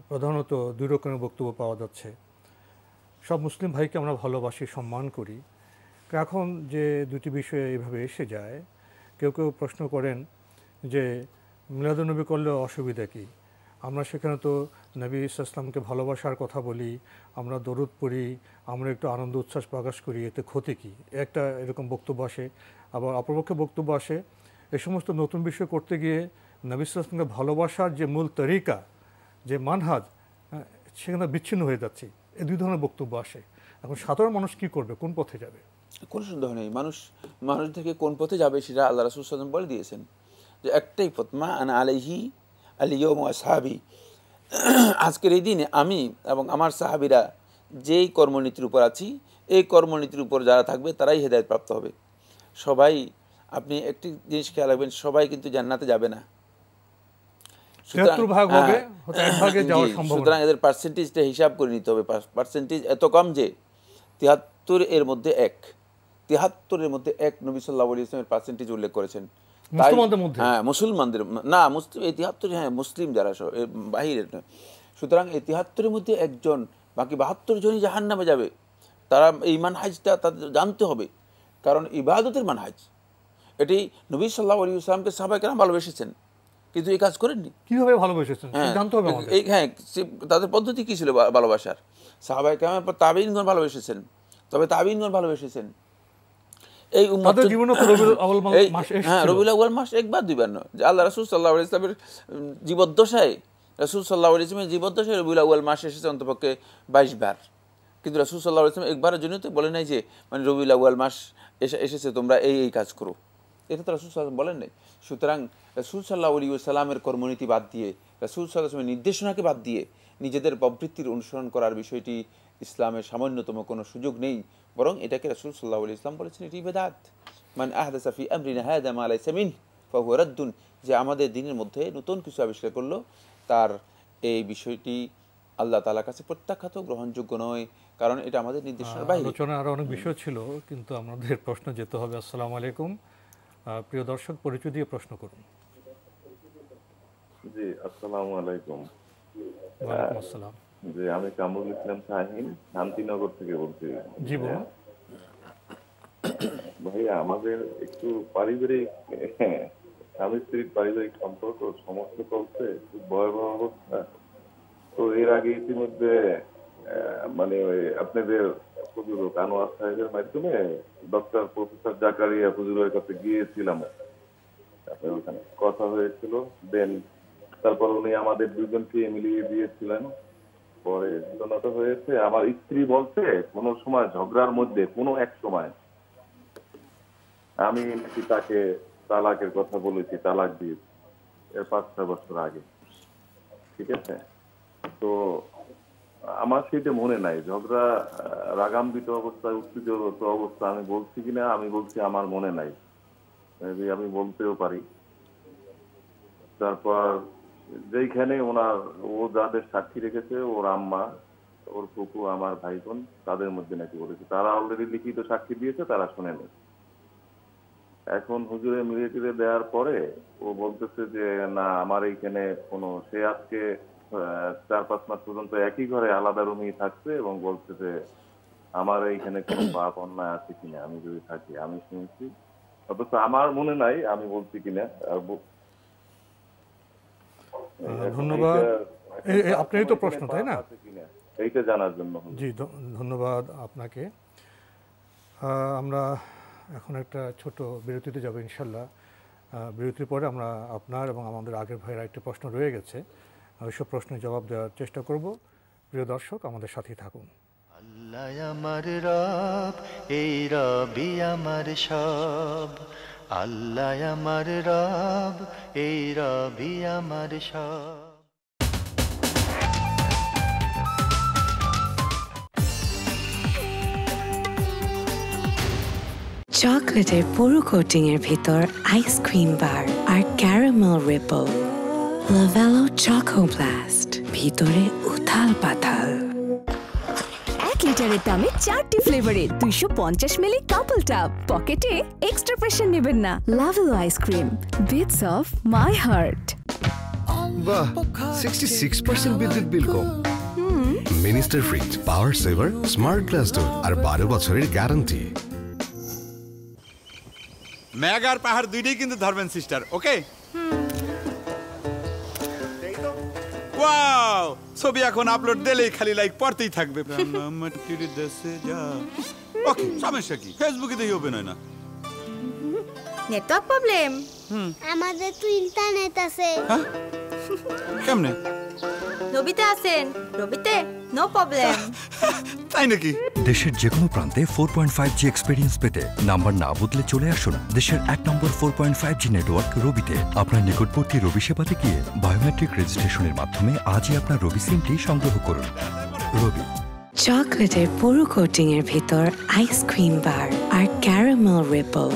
প্রধানত দুই রকমের বক্তব্য পাওয়া যাচ্ছে। সব মুসলিম ভাইকে আমরা ভালোবাসি, সম্মান করি। এখন যে দুটি বিষয়ে এইভাবে এসে যায়, কেউ কেউ প্রশ্ন করেন যে মিলাদুন নবী করলে অসুবিধা কী? আমরা সেখানে তো নবী ইসলামকে ভালোবাসার কথা বলি, আমরা দরুদ পড়ি, আমরা একটু আনন্দ উচ্ছ্বাস প্রকাশ করি, এতে ক্ষতি কী? একটা এরকম বক্তব্য আসে। আবার অপরপক্ষে বক্তব্য আসে, এ সমস্ত নতুন বিষয় করতে গিয়ে নবী ইসলামকে ভালোবাসার যে মূল তরিকা, যে মানহাজ, সেখানে বিচ্ছিন্ন হয়ে যাচ্ছে। এই দুই ধরনের বক্তব্য আসে। এখন সাধারণ মানুষ কী করবে, কোন পথে যাবে? কোনো সন্দেহ নেই, মানুষ থেকে কোন পথে যাবে সেটা আল্লাহ রাসূল সাল্লাল্লাহু আলাইহি ওয়াসাল্লাম বলে দিয়েছেন, যে একটাই পথ, মা আনা আলাইহি আল ইয়াউম ওয়া আসহাবি, আজকের এই দিনে আমি এবং আমার সাহাবীরা যেই কর্মনীতির উপর আছি, এই কর্মনীতির উপর যারা থাকবে তারাই হেদায়েত প্রাপ্ত হবে। সবাই, আপনি একটি জিনিস খেয়াল রাখবেন, সবাই কিন্তু জান্নাতে যাবে না। সুতরাং এদের পার্সেন্টেজটা হিসাব করে নিতে হবে। পার্সেন্টেজ এত কম যে 73 এর মধ্যে 1, 73 এর মধ্যে 1 নবী সাল্লাল্লাহু আলাইহি ওয়াসাল্লামের পার্সেন্টেজ উল্লেখ করেছেন। হ্যাঁ, মুসলমানদের না, মুসলিম এই 73, হ্যাঁ মুসলিম যারা বাহিরের নয়। সুতরাং এই 73 এর মধ্যে একজন, বাকি 72 জনই জাহান্নামে যাবে। তারা এই মানহাজটা তাদের জানতে হবে, কারণ ইবাদতের মানহাজ এটি। নবী সাল্লাল্লাহু আলাইহি ওয়াসাল্লামকে সাহাবায়ে কেরাম ভালোবেসেছেন, কিন্তু এই কাজ করেননি। কিভাবে ভালোবেসেছেন জানতে হবে আমাদের। হ্যাঁ, তাদের পদ্ধতি কি ছিল ভালোবাসার? সাহাবায়ে কেরামের পর তাবেঈনগণ ভালোবেসেছেন, তবে তাবেঈনগণ ভালোবেসেছেন এই উম্মতের জীবনে রবিউল আউয়াল মাস একবার দুইবার নয়, যে আল্লাহ রাসূল সাল্লাল্লাহু আলাইহি ওয়াসাল্লামের জীবদ্দশায়, রাসূল সাল্লাল্লাহু আলাইহি ওয়াসাল্লামের জীবদ্দশায় রবিউল আউয়াল মাস এসেছে অন্তপক্ষে 22 বার, কিন্তু রাসূল সাল্লাল্লাহু আলাইহি ওয়াসাল্লাম একবারের জন্য তো বলে নাই যে মানে রবিউল আউয়াল মাস এসেছে তোমরা এই কাজ করো, এটা তো রাসূল সাল্লাল্লাহু আলাইহি ওয়াসাল্লাম বলেন নাই। সুতরাং রাসূল সাল্লাল্লাহু আলাইহি ওয়াসাল্লামের কর্মনীতি বাদ দিয়ে, রাসূল সাল্লাল্লাহু আলাইহি ওয়াসাল্লামের নির্দেশনাকে বাদ দিয়ে নিজেদের প্রবৃত্তির অনুসরণ করার বিষয়টি ইসলামের সামান্যতম কোনো সুযোগ নেই, বরং এটাকে রাসূল সাল্লাল্লাহু আলাইহি ওয়াসাল্লাম বলেছেন এটি বিদআত। মান আহদাসা ফি আমরিনা হাযা মা লাইসা মিনহু ফাহুয়া রাদ্দুন, যে আমাদের দ্বীনের মধ্যে নতুন কিছু আবিষ্কার করলো, তার এই বিষয়টি আল্লাহ তাআলার কাছে প্রত্যাখ্যাত, গ্রহণযোগ্য নয়, কারণ এটা আমাদের নির্দেশনার বাইরে। আলোচনায় আরো অনেক বিষয় ছিল, কিন্তু আমাদের প্রশ্ন যেতে হবে। আসসালামু আলাইকুম, প্রিয় দর্শক, পরিচয় দিয়ে প্রশ্ন করুন। জি, আসসালামু আলাইকুম। ওয়ালাইকুম আসসালাম। জি, আমি কামরুল ইসলাম শাহিন, শান্তিনগর থেকে বলছি। জি বলুন। ভাইয়া, আমাদের একটু পারিবারিক, স্বামী স্ত্রীর পারিবারিক সম্পর্ক সমস্যা চলছে, খুব ভয়াবহ অবস্থা। তো এর আগে ইতিমধ্যে মানে আপনাদের হুজুর আনোয়ার সাহেবের মাধ্যমে ডক্টর প্রফেসর জাকারিয়া হুজুরের কাছে গিয়েছিলাম, ওখানে কথা হয়েছিল। দেন তারপর উনি আমাদের দুজনকে মিলিয়ে দিয়েছিলেন। পরে ঘটনাটা হয়েছে, আমার স্ত্রী বলছে কোনো সময় ঝগড়ার মধ্যে কোনো এক সময় আমি নাকি তাকে তালাকের কথা বলেছি, তালাক দিয়েছি, এর 5-6 বছর আগে। ঠিক আছে, তো আমার সেটা মনে নাই, ঝগড়া রাগান্বিত অবস্থায়, উত্তেজিত অবস্থা আমি বলছি কিনা, আমি বলছি আমার মনে নাই, আমি বলতেও পারি। তারপর যেইখানে ও যাদের সাক্ষী রেখেছে, ওর আম্মা, ওর ফুপু, আমার ভাই বোন, তাদের মধ্যে নাকি বলেছে, তারা অলরেডি লিখিত সাক্ষী দিয়েছে, তারা শুনে নেই। এখন হুজুরে মিলিয়ে দেওয়ার পরে ও বলতেছে যে না, আমার এইখানে সে আজকে 4-5 মাস পর্যন্ত একই ঘরে আলাদা রুমেই থাকছে, এবং বলছে যে আমার এইখানে কোনো পাপ অন্যায় আছে কিনা, আমি যদি থাকি, আমি শুনছি, অথচ আমার মনে নাই আমি বলছি কিনা। ধন্যবাদ। আপনারই তো প্রশ্ন, তাই না? এইটা জানার জন্য। জি, ধন্যবাদ আপনাকে। আমরা এখন একটা ছোট বিরতিতে যাব ইনশাল্লাহ। বিরতির পরে আমরা আপনার এবং আমাদের আগের ভাইয়ের একটা প্রশ্ন রয়ে গেছে, ওইসব প্রশ্নের জবাব দেওয়ার চেষ্টা করব। প্রিয় দর্শক, আমাদের সাথেই থাকুন। আল্লাহ আমার রব, এই রবি আমার সব। আল্লাহ আমার রব, এই রবি আমার সব। চকলেটের পুরো কোটিং এর ভিতর আইসক্রিম বার আর caramel ripple. Lovello choco blast, ভিতরে উথাল পাথাল। 1 লিটারের দামে 4টি ফ্লেভারে 250 মিলি কাপল টাপ। পকেটে এক্সট্রা প্রেশার নেবেন না। Lovello ice cream, beats of my heart. বাহ, 66% বিদ্যুৎ বিল কম। Minister fridge, power saver, smart glass door আর 12 বছরের গ্যারান্টি। ম্যাগ আর পাহাড় দুইটাই কিন্তু ধরবেন সিস্টার, ওকে? ওয়াও, ছবি এখন আপলোড দিলেই খালি লাইক পড়তেই থাকবে। ওকে, সমস্যা কি? ফেসবুকে দেখি ওপেন হয় না। Network problem. আমাদের তো ইন্টারনেট আছে। কেমনে? রবিতে আছেন? রবিতে নো প্রবলেম। তাই নাকি? দেশের যে কোনো প্রান্তে 4.5G এক্সপেরিয়েন্স পেতে নাম্বার না বদলে চলে আসুন দেশের 1 নম্বর 4.5G নেটওয়ার্ক রবিতে। আপনার নিকটবর্তী রবি সেবাতে গিয়ে বায়োমেট্রিক রেজিস্ট্রেশনের মাধ্যমে আজই আপনার রবি সিমটি সংগ্রহ করুন। রবি। চকলেটের পুরো কোটিং এর ভিতর আইসক্রিম বার আর caramel ripple.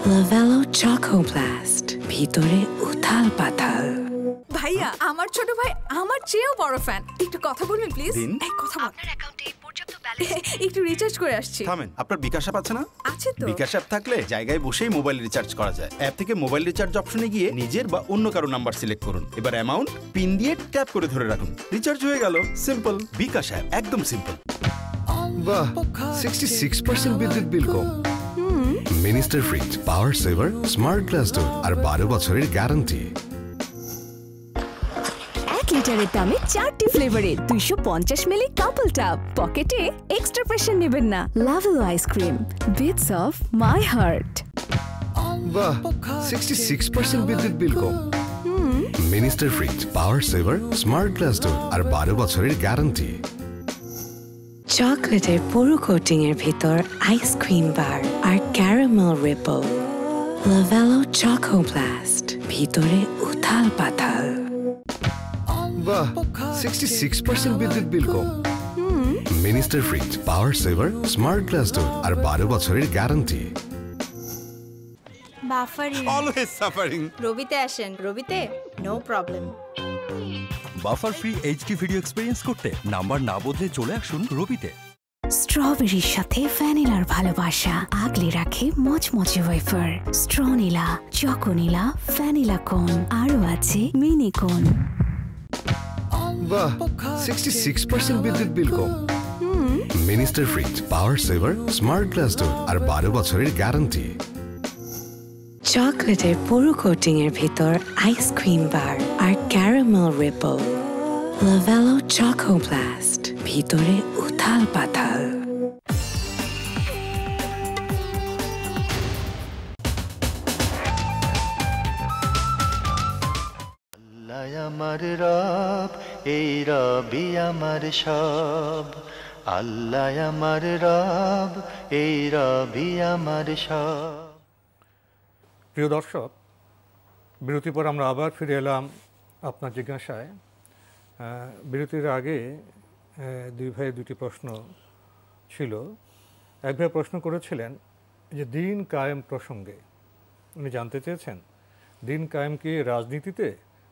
Lovello choco blast, ভিতরে উথাল পাথাল। ভাইয়া, আমার ছোট ভাই আমার চেয়েও বড় ফ্যান। একটু কথা বলবেন প্লিজ? এই কথা বল। আপনার অ্যাকাউন্টে পর্যাপ্ত ব্যালেন্স একটু রিচার্জ করে আসছি। থামেন, আপনার বিকাশ অ্যাপ আছে না? আছে তো। বিকাশ অ্যাপ থাকলে জায়গায় বসেই মোবাইল রিচার্জ করা যায়। অ্যাপ থেকে মোবাইল রিচার্জ অপশনে গিয়ে নিজের বা অন্য কারো নাম্বার সিলেক্ট করুন। এবার অ্যামাউন্ট পিন দিয়ে ট্যাপ করে ধরে রাখুন, রিচার্জ হয়ে গেল। সিম্পল। বিকাশ অ্যাপ, একদম সিম্পল। বাহ, 66% বিদ্যুৎ বিল কম। Minister fridge, power saver, smart glass door আর 12 বছরের গ্যারান্টি। 1 লিটারের দামে 4টি ফ্লেভারে 250 মিলি কাপল টাপ। পকেটে এক্সট্রা প্রেশার নেবেন না। Lovello ice cream, beats of my heart. বাহ, 66% বিদ্যুৎ বিল কম। Minister fridge, power saver, smart glass door আর 12 বছরের গ্যারান্টি। চকলেটের পুরো কোটিং এর ভিতর আইসক্রিম বার আর caramel ripple. Lovello choco blast, ভিতরে উথাল পাথাল। বাহ, 66% বিদ্যুৎ বিল কম। Minister fridge, power saver, smart glass door আর 12 বছরের গ্যারান্টি। Buffering, always suffering. রবিতে আসেন। রবিতে no problem. Buffer free HD video experience করতে নাম্বার না বদলে চলে আসুন রবিতে। স্ট্রবেরির সাথে ভ্যানিলার ভালোবাসা আগলে রাখে মচমচে ওয়েফার। স্ট্রনিলা, চকোনিলা, ভ্যানিলা কোন, আরও আছে মিনি কোন। বাহ, 66% বিদ্যুৎ বিল কম। Minister fridge, power saver, smart glass door আর 12 বছরের গ্যারান্টি। চকলেটের পুরো কোটিং এর ভিতর আইসক্রিম বার আর caramel ripple. Lovello choco blast, ভিতরে উথাল পাথাল। আল্লাহ আমার রব, এই রবি আমার সব। আল্লাহ আমার রব, এই রবি আমার সব। প্রিয় দর্শক, বিরতির পর আমরা আবার ফিরে এলাম আপনার জিজ্ঞাসায়। বিরতির আগে দুই ভাইয়ের দুটি প্রশ্ন ছিল। এক ভাই প্রশ্ন করেছিলেন যে দিন কায়েম প্রসঙ্গে উনি জানতে চেয়েছেন দিন কায়েম কি রাজনীতিতে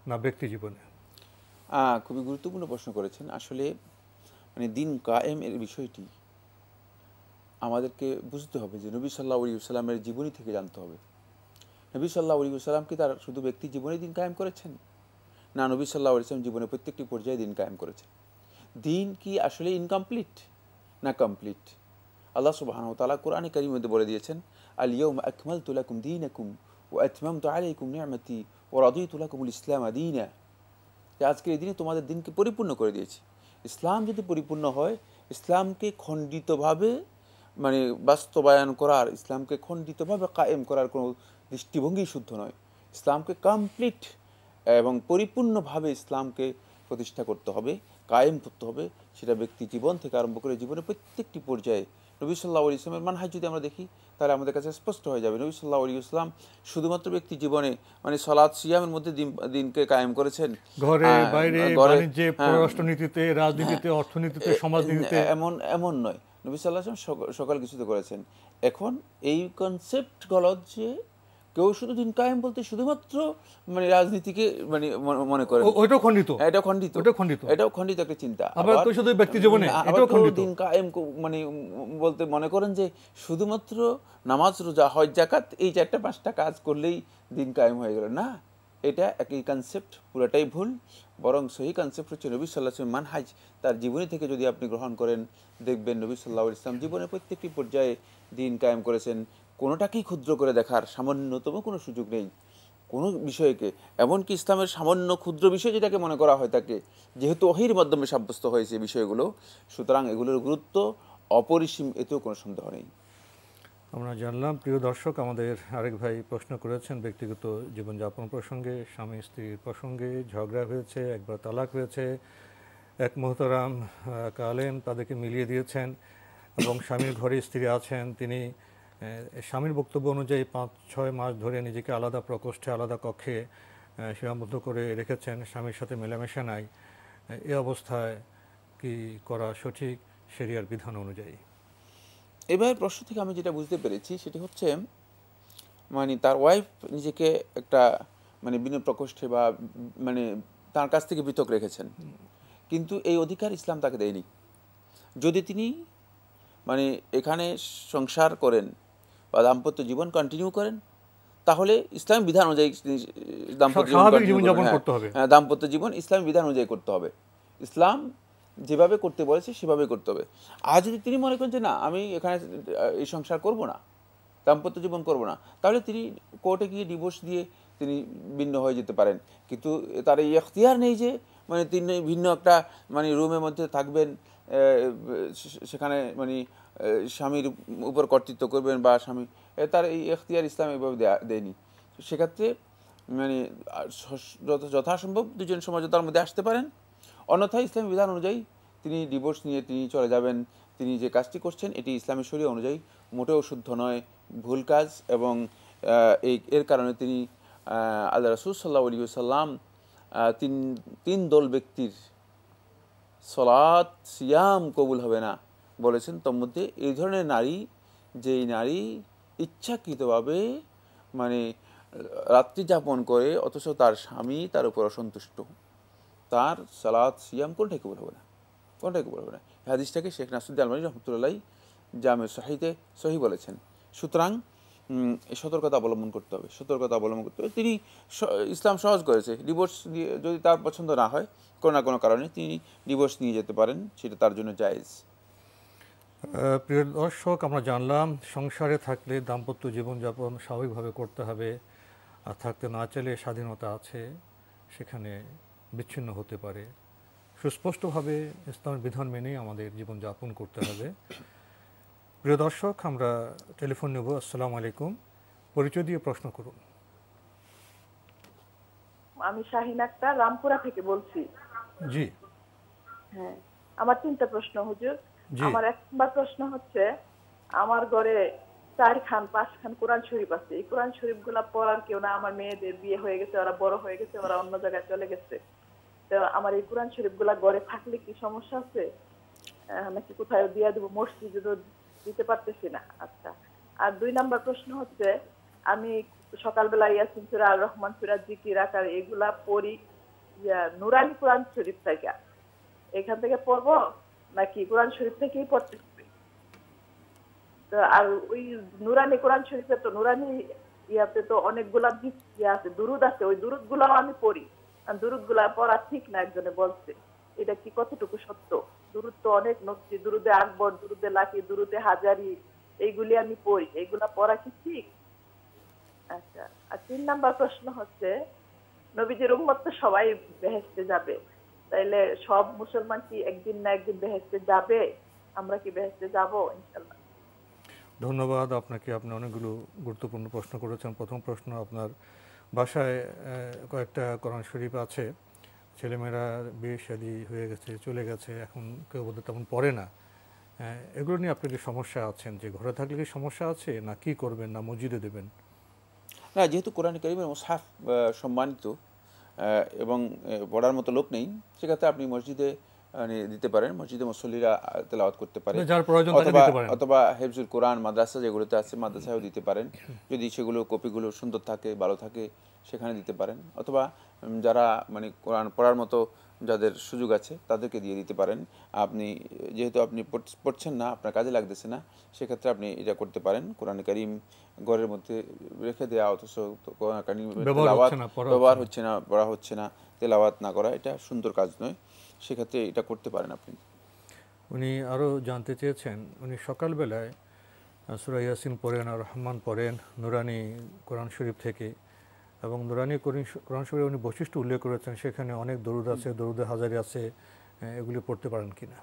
না ব্যক্তি জীবনে? খুবই গুরুত্বপূর্ণ প্রশ্ন করেছেন। আসলে মানে দিন কায়েম এর বিষয়টি আমাদেরকে বুঝতে হবে যে নবী সাল্লাল্লাহু আলাইহি ওয়াসাল্লামের জীবনী থেকে জানতে হবে। নবী সাল্লাল্লাহু আলাইহি ওয়াসাল্লাম কি তার শুধু ব্যক্তি জীবনে দিন কায়েম করেছেন, না নবী সাল্লাল্লাহু আলাইহি ওয়াসাল্লাম জীবনে প্রত্যেকটি পর্যায়ে দিন কায়েম করেছেন? দিন কি আসলে ইনকমপ্লিট না কমপ্লিট? আল্লাহ সুবহানাহু ওয়া তাআলা কোরআনে কারীমের মধ্যে বলে দিয়েছেন, আল ইয়াউমা আকমালতু লাকুম দীনাকুম ওয়া আতমামতু আলাইকুম নি'মাতি ওয়া রাদিতু লাকুমুল ইসলামা দীনা। যে আজকের এই দিনে তোমাদের দিনকে পরিপূর্ণ করে দিয়েছি। ইসলাম যদি পরিপূর্ণ হয়, ইসলামকে খণ্ডিতভাবে মানে বাস্তবায়ন করার, ইসলামকে খণ্ডিতভাবে কায়েম করার কোনো দৃষ্টিভঙ্গি শুদ্ধ নয়। ইসলামকে কমপ্লিট এবং পরিপূর্ণভাবে ইসলামকে প্রতিষ্ঠা করতে হবে, কায়েম করতে হবে। সেটা ব্যক্তি জীবন থেকে আরম্ভ করে জীবনের প্রত্যেকটি পর্যায়ে নবী সাল্লাল্লাহু আলাইহি ওয়াসাল্লামের মানহাজ যদি আমরা দেখি, তাহলে আমাদের কাছে স্পষ্ট হয়ে যাবে নবী সাল্লাল্লাহু আলাইহি ওয়াসাল্লাম শুধুমাত্র ব্যক্তি জীবনে মানে সালাত সিয়ামের মধ্যে দিনকে কায়েম করেছেন, ঘরে বাইরে বাণিজ্যে, পররাষ্ট্রনীতিতে, রাজনীতিতে, অর্থনীতিতে, সমাজনীতিতে এমন নয়। নবী সাল্লাল্লাহু আলাইহি ওয়াসাল্লাম সকল কিছুতে করেছেন। এখন এই কনসেপ্ট গলত যে কেউ শুধু দিন কায়েম বলতে শুধুমাত্র মানে রাজনীতিকে মানে মনে করে, ওইটাও খণ্ডিত, এটাও খণ্ডিত একটা চিন্তা। আবার কেউ শুধু ব্যক্তি জীবনে এটাও খণ্ডিত। দিন কায়েম মানে বলতে মনে করেন যে শুধুমাত্র নামাজ, রোজা, হজ, যাকাত এই 4-5টা কাজ করলেই দিন কায়েম হয়ে গেল না। এটা একই কনসেপ্ট, পুরোটাই ভুল। বরং সহি কনসেপ্ট হচ্ছে নবী সাল্লাল্লাহু আলাইহি ওয়াসাল্লাম মানহাজ, তার জীবনী থেকে যদি আপনি গ্রহণ করেন, দেখবেন নবী সাল্লাল্লাহু আলাইহি ওয়াসাল্লাম জীবনের প্রত্যেকটি পর্যায়ে দিন কায়েম করেছেন। কোনোটাকেই ক্ষুদ্র করে দেখার সামান্যতম কোনো সুযোগ নেই কোনো বিষয়কে। এমনকি ইসলামের সামান্য ক্ষুদ্র বিষয় যেটাকে মনে করা হয় থাকে, যেহেতু ওহীর মাধ্যমে সাব্যস্ত হয়েছে বিষয়গুলো, সুতরাং এগুলোর গুরুত্ব অপরিসীম, এতেও কোনো সন্দেহ নেই। আমরা জানলাম। প্রিয় দর্শক, আমাদের আরেক ভাই প্রশ্ন করেছেন ব্যক্তিগত জীবনযাপন প্রসঙ্গে, স্বামী স্ত্রীর প্রসঙ্গে ঝগড়া হয়েছে, একবার তালাক হয়েছে, এক মোহতারাম কালেম তাদেরকে মিলিয়ে দিয়েছেন এবং স্বামীর ঘরে স্ত্রী আছেন। তিনি স্বামীর বক্তব্য অনুযায়ী 5-6 মাস ধরে নিজেকে আলাদা প্রকোষ্ঠে, আলাদা কক্ষে সীমাবদ্ধ করে রেখেছেন, স্বামীর সাথে মেলামেশা নাই। এ অবস্থায় কি করা সঠিক শরিয়ার বিধান অনুযায়ী? এবার প্রশ্ন থেকে আমি যেটা বুঝতে পেরেছি সেটি হচ্ছে মানে তার ওয়াইফ নিজেকে একটা মানে বিনা প্রকোষ্ঠে বা মানে তার কাছ থেকে পৃথক রেখেছেন, কিন্তু এই অধিকার ইসলাম তাকে দেয়নি। যদি তিনি মানে এখানে সংসার করেন বা দাম্পত্য জীবন কন্টিনিউ করেন, তাহলে ইসলামী বিধান অনুযায়ী দাম্পত্য জীবন ইসলামী বিধান অনুযায়ী করতে হবে। ইসলাম যেভাবে করতে বলেছে সেভাবে করতে হবে। আর যদি তিনি মনে করেন যে না, আমি এখানে এই সংসার করব না, দাম্পত্য জীবন করব না, তাহলে তিনি কোর্টে গিয়ে ডিভোর্স দিয়ে তিনি ভিন্ন হয়ে যেতে পারেন। কিন্তু তার এই এখতিয়ার নেই যে মানে তিনি ভিন্ন একটা মানে রুমের মধ্যে থাকবেন, সেখানে মানে স্বামীর উপর কর্তৃত্ব করবেন বা স্বামী, তার এই এখতিয়ার ইসলাম এভাবে দেয়নি। সেক্ষেত্রে মানে যথাসম্ভব দুজন সমঝোতার মধ্যে আসতে পারেন, অন্যথায় ইসলামী বিধান অনুযায়ী তিনি ডিভোর্স নিয়ে তিনি চলে যাবেন। তিনি যে কাজটি করছেন এটি ইসলামী শরীয়ত অনুযায়ী মোটেও শুদ্ধ নয়, ভুল কাজ। এবং এর কারণে তিনি আল্লাহ রাসূল সাল্লাল্লাহু আলাইহি ওয়াসাল্লাম তিন দল ব্যক্তির সালাত সিয়াম কবুল হবে না বলেছেন। তার মধ্যে এই ধরনের নারী, যেই নারী ইচ্ছাকৃতভাবে মানে রাত্রি যাপন করে অথচ তার স্বামী তার উপর অসন্তুষ্ট, তার সালাত সিয়াম কোনটাই কবুল হবে না, কোনটাই কবুল হবে না। হাদিসটাকে শেখ নাসিরুদ্দিন আলবানী রাহমাতুল্লাহ জামে সহিতে সহি বলেছেন। সুতরাং সতর্কতা অবলম্বন করতে হবে, তিনি ইসলাম সহজ করেছে। ডিভোর্স দিয়ে যদি তার পছন্দ না হয় কোনো না কোনো কারণে, তিনি ডিভোর্স নিয়ে যেতে পারেন, সেটা তার জন্য জায়েজ। প্রিয় দর্শক, আমরা জানলাম সংসারে থাকলে দাম্পত্য জীবনযাপন স্বাভাবিকভাবে করতে হবে, আর থাকতে না চাইলে স্বাধীনতা আছে, সেখানে বিচ্ছিন্ন হতে পারে। সুস্পষ্টভাবে ইসলামের বিধান মেনেই আমাদের জীবনযাপন করতে হবে। প্রিয় দর্শক, আমরা টেলিফোন নেব। আসসালামু আলাইকুম, পরিচয় দিয়ে প্রশ্ন করুন। আমি শাহিন আক্তার, রামপুরা থেকে বলছি। জি হ্যাঁ, আমার 3টা প্রশ্ন হুজুর। আমার 1 নম্বর প্রশ্ন হচ্ছে, আমার ঘরে 4 খান 5 খান কোরআন শরীফ আছে। এই কোরআন শরীফ গুলা পড়ার কেউ না, আমার মেয়েদের বিয়ে হয়ে গেছে, ওরা বড় হয়ে গেছে, ওরা অন্য জায়গায় চলে গেছে। তো আমার এই কোরআন শরীফ গুলা ঘরে থাকলে কি সমস্যা আছে নাকি কোথায় দিয়ে দেবো? মসজিদে তো দিতে পারতেছি না। আচ্ছা। আর 2 নম্বর প্রশ্ন হচ্ছে, আমি সকালবেলা ইয়াসিন সূরা, আর রহমান সূরা, জিকির আকার এগুলা পড়ি নুরানি কোরআন শরীফ থেকে, এখান থেকে পড়বো নাকি কোরআন শরীফ থেকেই পড়তে হবে? তো আর ওই নুরানি কোরআন শরীফে তো নুরানি ইয়াতে তো অনেকগুলা ইয়ে আছে, দুরুদ আছে, ওই দুরুদ গুলাও আমি পড়ি। দুরুদ গুলা পড়া ঠিক না একজনে বলছে, এটা কি কতটুকু সত্য? দুরুদ তো অনেক নকশি, দুরুদে আকবর, দুরুদে লাকি, দুরুদে হাজারি, এইগুলি আমি পড়ি, এইগুলা পড়া কি ঠিক? আচ্ছা, আর 3 নাম্বার প্রশ্ন হচ্ছে, নবীজির উম্মত তো সবাই বেহেশতে যাবে, তাইলে সব মুসলমান কি একদিন না একদিন বেহেশতে যাবে? আমরা কি বেহেশতে যাব ইনশাআল্লাহ? ধন্যবাদ আপনাকে। আপনি অনেকগুলো গুরুত্বপূর্ণ প্রশ্ন করেছেন। প্রথম প্রশ্ন, আপনার বাসায় কয়েকটা কোরআন শরীফ আছে, ছেলেমেয়েরা বিয়ে শাদী হয়ে গেছে, চলে গেছে, এখন কেউ বোধ তেমন পড়ে না, এগুলো নিয়ে আপনি কি সমস্যা আছেন? যে ঘরে থাকলে কি সমস্যা আছে, না কি করবেন, না মসজিদে দেবেন? না, যেহেতু কোরআন কারীমের মুসহাফ সম্মানিত এবং পড়ার মতো লোক নেই, সেক্ষেত্রে আপনি মসজিদে দিতে পারেন, মসজিদে মুসল্লিরা তেলাওয়াত করতে পারে, অথবা হেফজুল কোরআন মাদ্রাসা যেগুলোতে আছে মাদ্রাসায়ও দিতে পারেন, যদি সেগুলো কপিগুলো সুন্দর থাকে, ভালো থাকে, সেখানে দিতে পারেন, অথবা যারা মানে কোরআন পড়ার মতো যাদের সুযোগ আছে তাদেরকে দিয়ে দিতে পারেন। আপনি যেহেতু আপনি পড়ছেন না, আপনার কাজে লাগতেছে না, সেক্ষেত্রে আপনি এটা করতে পারেন। কোরআন কারীম ঘরের মধ্যে রেখে দেওয়া, অথচ কোরআন কারীম ব্যবহার হচ্ছে না, পড়া হচ্ছে না, তেলাওয়াত না করা, এটা সুন্দর কাজ নয়, সেক্ষেত্রে এটা করতে পারেন আপনি। উনি আরও জানতে চেয়েছেন, উনি সকালবেলায় সূরা ইয়াসিন পড়েন আর রহমান পড়েন নুরানি কোরআন শরীফ থেকে, এবং নুরানি কোরআন শরীফে উনি বৈশিষ্ট্য উল্লেখ করেছেন, সেখানে অনেক দরুদ আছে, দরুদে হাজারি আছে, এগুলি পড়তে পারেন কিনা?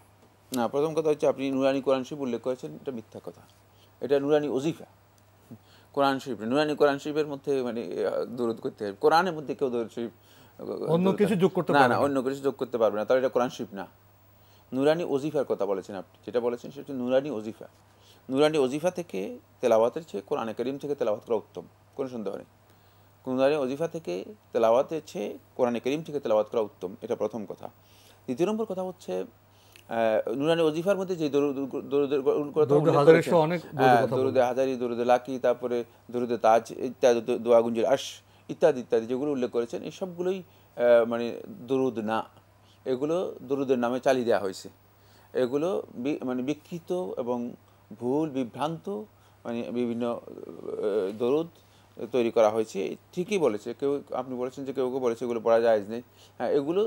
না, প্রথম কথা হচ্ছে আপনি নুরানি কোরআন শরীফ উল্লেখ করেছেন, এটা মিথ্যা কথা। এটা নুরানি ওজিফা কোরআন শরীফ, নুরানি কোরআন শরীফের মধ্যে মানে দরুদ করতে হবে। কোরআনের মধ্যে কেউ দরুদ শরীফ অন্য কিছু যোগ করতে পারবে না, অন্য কিছু যোগ করতে পারবে না, তাহলে এটা কোরআন শরীফ না। নুরানি ওজিফার কথা বলেছেন আপনি, যেটা বলেছেন সেটা হচ্ছে নুরানি ওজিফা। নুরানি ওজিফা থেকে তেলাওয়াতের চেয়ে কোরআনে কারীম থেকে তেলাওয়াত করা উত্তম, কোনো সন্দেহ নেই। নুরানি ওজিফা থেকে তেলাওয়াতের চেয়ে কোরআনে কারীম থেকে তেলাওয়াত করা উত্তম, এটা প্রথম কথা। দ্বিতীয় নম্বর কথা হচ্ছে, নুরানি ওজিফার মধ্যে যে দরুদে হাজারি, দরুদে লাকি, তারপরে দরুদে তাজ ইত্যাদি, দোয়া গুঞ্জুল আশ ইত্যাদি ইত্যাদি যেগুলো উল্লেখ করেছেন, এই সবগুলোই মানে দরুদ না, এগুলো দরুদের নামে চালিয়ে দেওয়া হয়েছে। এগুলো মানে বিকৃত এবং ভুল বিভ্রান্ত মানে বিভিন্ন দরুদ তৈরি করা হয়েছে। ঠিকই বলেছে কেউ, আপনি বলেছেন যে কেউ কেউ বলেছে এগুলো পড়া জায়েজ নেই। হ্যাঁ, এগুলো